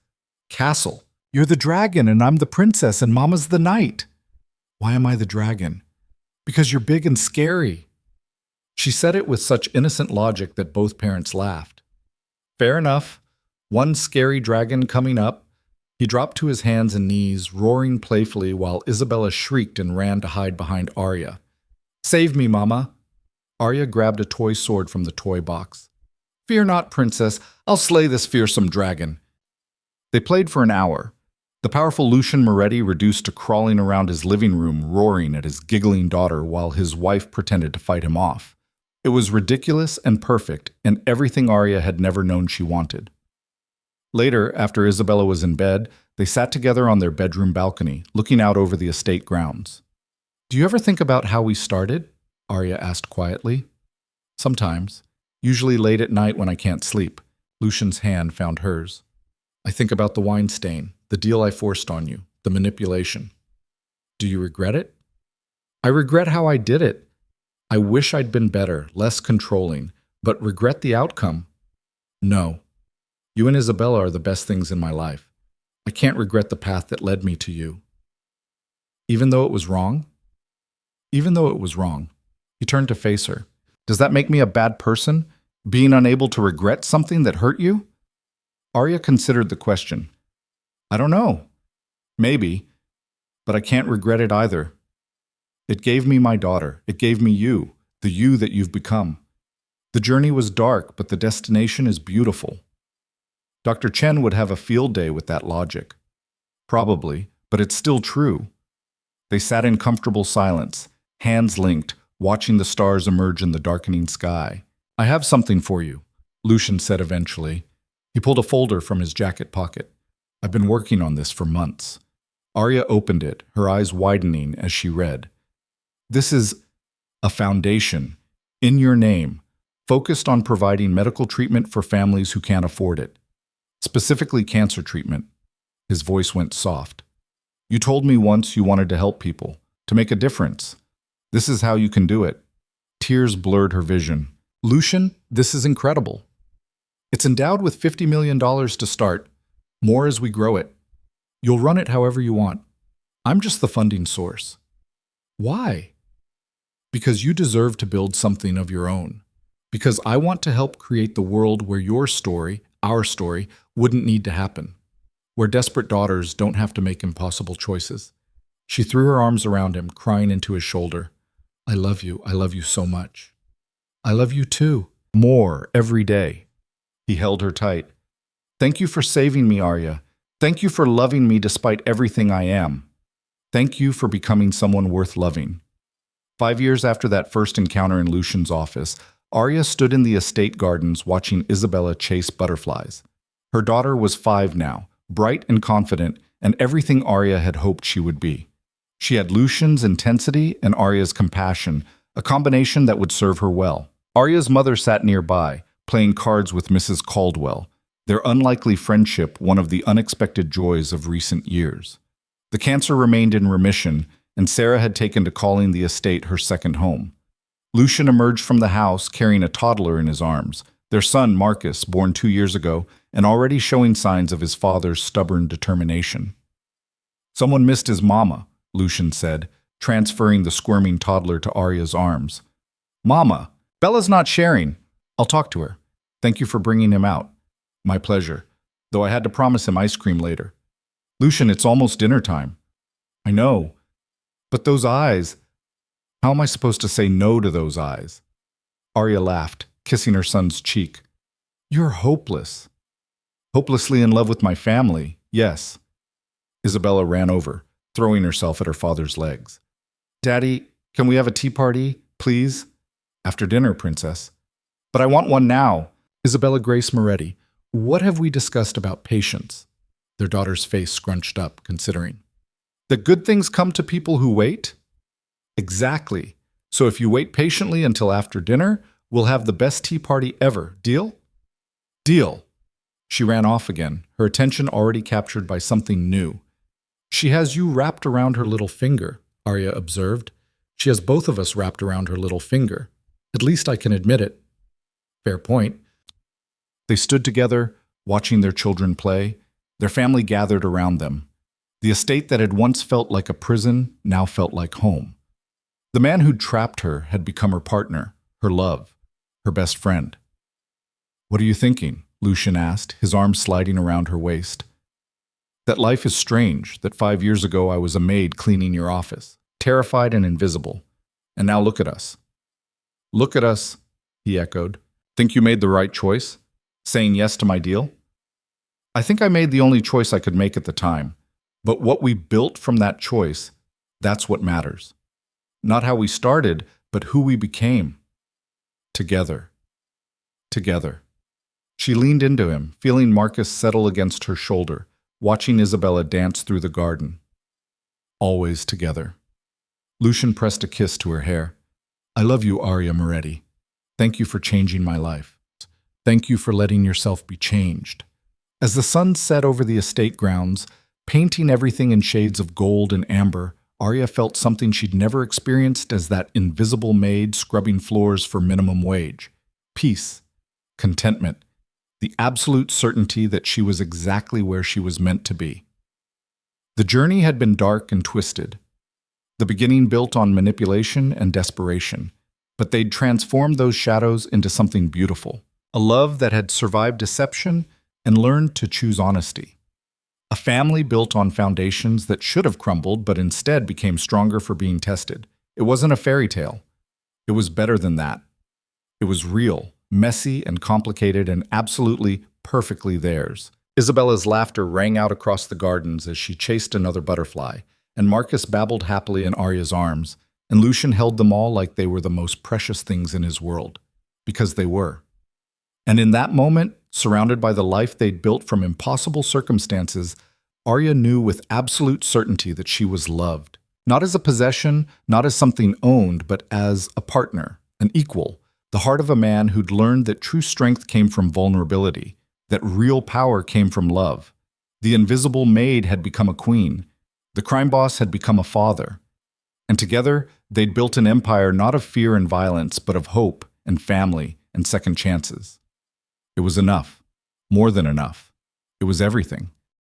Castle. You're the dragon and I'm the princess and Mama's the knight. Why am I the dragon? Because you're big and scary. She said it with such innocent logic that both parents laughed. Fair enough. One scary dragon coming up. He dropped to his hands and knees, roaring playfully while Isabella shrieked and ran to hide behind Arya. Save me, Mama. Arya grabbed a toy sword from the toy box. Fear not, princess. I'll slay this fearsome dragon. They played for an hour. The powerful Lucian Moretti reduced to crawling around his living room, roaring at his giggling daughter while his wife pretended to fight him off. It was ridiculous and perfect, and everything Arya had never known she wanted. Later, after Isabella was in bed, they sat together on their bedroom balcony, looking out over the estate grounds. Do you ever think about how we started? Arya asked quietly. Sometimes. Usually late at night when I can't sleep. Lucian's hand found hers. I think about the wine stain, the deal I forced on you, the manipulation. Do you regret it? I regret how I did it. I wish I'd been better, less controlling, But regret the outcome? No. You and Isabella are the best things in my life. I can't regret the path that led me to you. Even though it was wrong? Even though it was wrong. He turned to face her. Does that make me a bad person? Being unable to regret something that hurt you? Arya considered the question. I don't know. Maybe. But I can't regret it either. It gave me my daughter. It gave me you, the you that you've become. The journey was dark, but the destination is beautiful. Dr. Chen would have a field day with that logic. Probably, but it's still true. They sat in comfortable silence, hands linked, watching the stars emerge in the darkening sky. I have something for you, Lucian said eventually. He pulled a folder from his jacket pocket. I've been working on this for months. Arya opened it, her eyes widening as she read. This is a foundation, in your name, focused on providing medical treatment for families who can't afford it. Specifically cancer treatment. His voice went soft. You told me once you wanted to help people, to make a difference. This is how you can do it. Tears blurred her vision. Lucian, this is incredible. It's endowed with $50 million to start, more as we grow it. You'll run it however you want. I'm just the funding source. Why? Because you deserve to build something of your own. Because I want to help create the world where your story, our story, wouldn't need to happen. Where desperate daughters don't have to make impossible choices. She threw her arms around him, crying into his shoulder. I love you so much. I love you too, more every day. He held her tight. Thank you for saving me, Arya. Thank you for loving me despite everything I am. Thank you for becoming someone worth loving. 5 years after that first encounter in Lucian's office, Arya stood in the estate gardens watching Isabella chase butterflies. Her daughter was 5 now, bright and confident, and everything Arya had hoped she would be. She had Lucian's intensity and Arya's compassion, a combination that would serve her well. Arya's mother sat nearby, playing cards with Mrs. Caldwell, their unlikely friendship one of the unexpected joys of recent years. The cancer remained in remission, and Sarah had taken to calling the estate her second home. Lucian emerged from the house carrying a toddler in his arms, their son Marcus, born 2 years ago, and already showing signs of his father's stubborn determination. Someone missed his mama, Lucian said, transferring the squirming toddler to Arya's arms. Mama, Bella's not sharing. I'll talk to her. Thank you for bringing him out. My pleasure, though I had to promise him ice cream later. Lucian, it's almost dinner time. I know. But those eyes, how am I supposed to say no to those eyes? Arya laughed, kissing her son's cheek. You're hopeless. Hopelessly in love with my family, yes. Isabella ran over, throwing herself at her father's legs. Daddy, can we have a tea party, please? After dinner, princess. But I want one now. Isabella Grace Moretti, what have we discussed about patience? Their daughter's face scrunched up, considering. That good things come to people who wait? Exactly. So if you wait patiently until after dinner, we'll have the best tea party ever. Deal? Deal. She ran off again, her attention already captured by something new. She has you wrapped around her little finger, Arya observed. She has both of us wrapped around her little finger. At least I can admit it. Fair point. They stood together, watching their children play. Their family gathered around them. The estate that had once felt like a prison now felt like home. The man who'd trapped her had become her partner, her love, her best friend. What are you thinking? Lucian asked, his arms sliding around her waist. That life is strange, that 5 years ago I was a maid cleaning your office, terrified and invisible. And now look at us. Look at us, he echoed. Think you made the right choice? Saying yes to my deal? I think I made the only choice I could make at the time. But what we built from that choice, that's what matters. Not how we started, but who we became. Together. Together. She leaned into him, feeling Marcus settle against her shoulder, watching Isabella dance through the garden. Always together. Lucian pressed a kiss to her hair. I love you, Arya Moretti. Thank you for changing my life. Thank you for letting yourself be changed. As the sun set over the estate grounds, painting everything in shades of gold and amber, Arya felt something she'd never experienced as that invisible maid scrubbing floors for minimum wage. peace, contentment, the absolute certainty that she was exactly where she was meant to be. The journey had been dark and twisted, the beginning built on manipulation and desperation, but they'd transformed those shadows into something beautiful, a love that had survived deception and learned to choose honesty. A family built on foundations that should have crumbled but instead became stronger for being tested. It wasn't a fairy tale. It was better than that. It was real, messy and complicated, and absolutely perfectly theirs. Isabella's laughter rang out across the gardens as she chased another butterfly, and Marcus babbled happily in Arya's arms, and Lucian held them all like they were the most precious things in his world. Because they were. And in that moment, surrounded by the life they'd built from impossible circumstances, Arya knew with absolute certainty that she was loved. Not as a possession, not as something owned, but as a partner, an equal, the heart of a man who'd learned that true strength came from vulnerability, that real power came from love. The invisible maid had become a queen. The crime boss had become a father. And together, they'd built an empire not of fear and violence, but of hope and family and second chances. It was enough. More than enough. It was everything.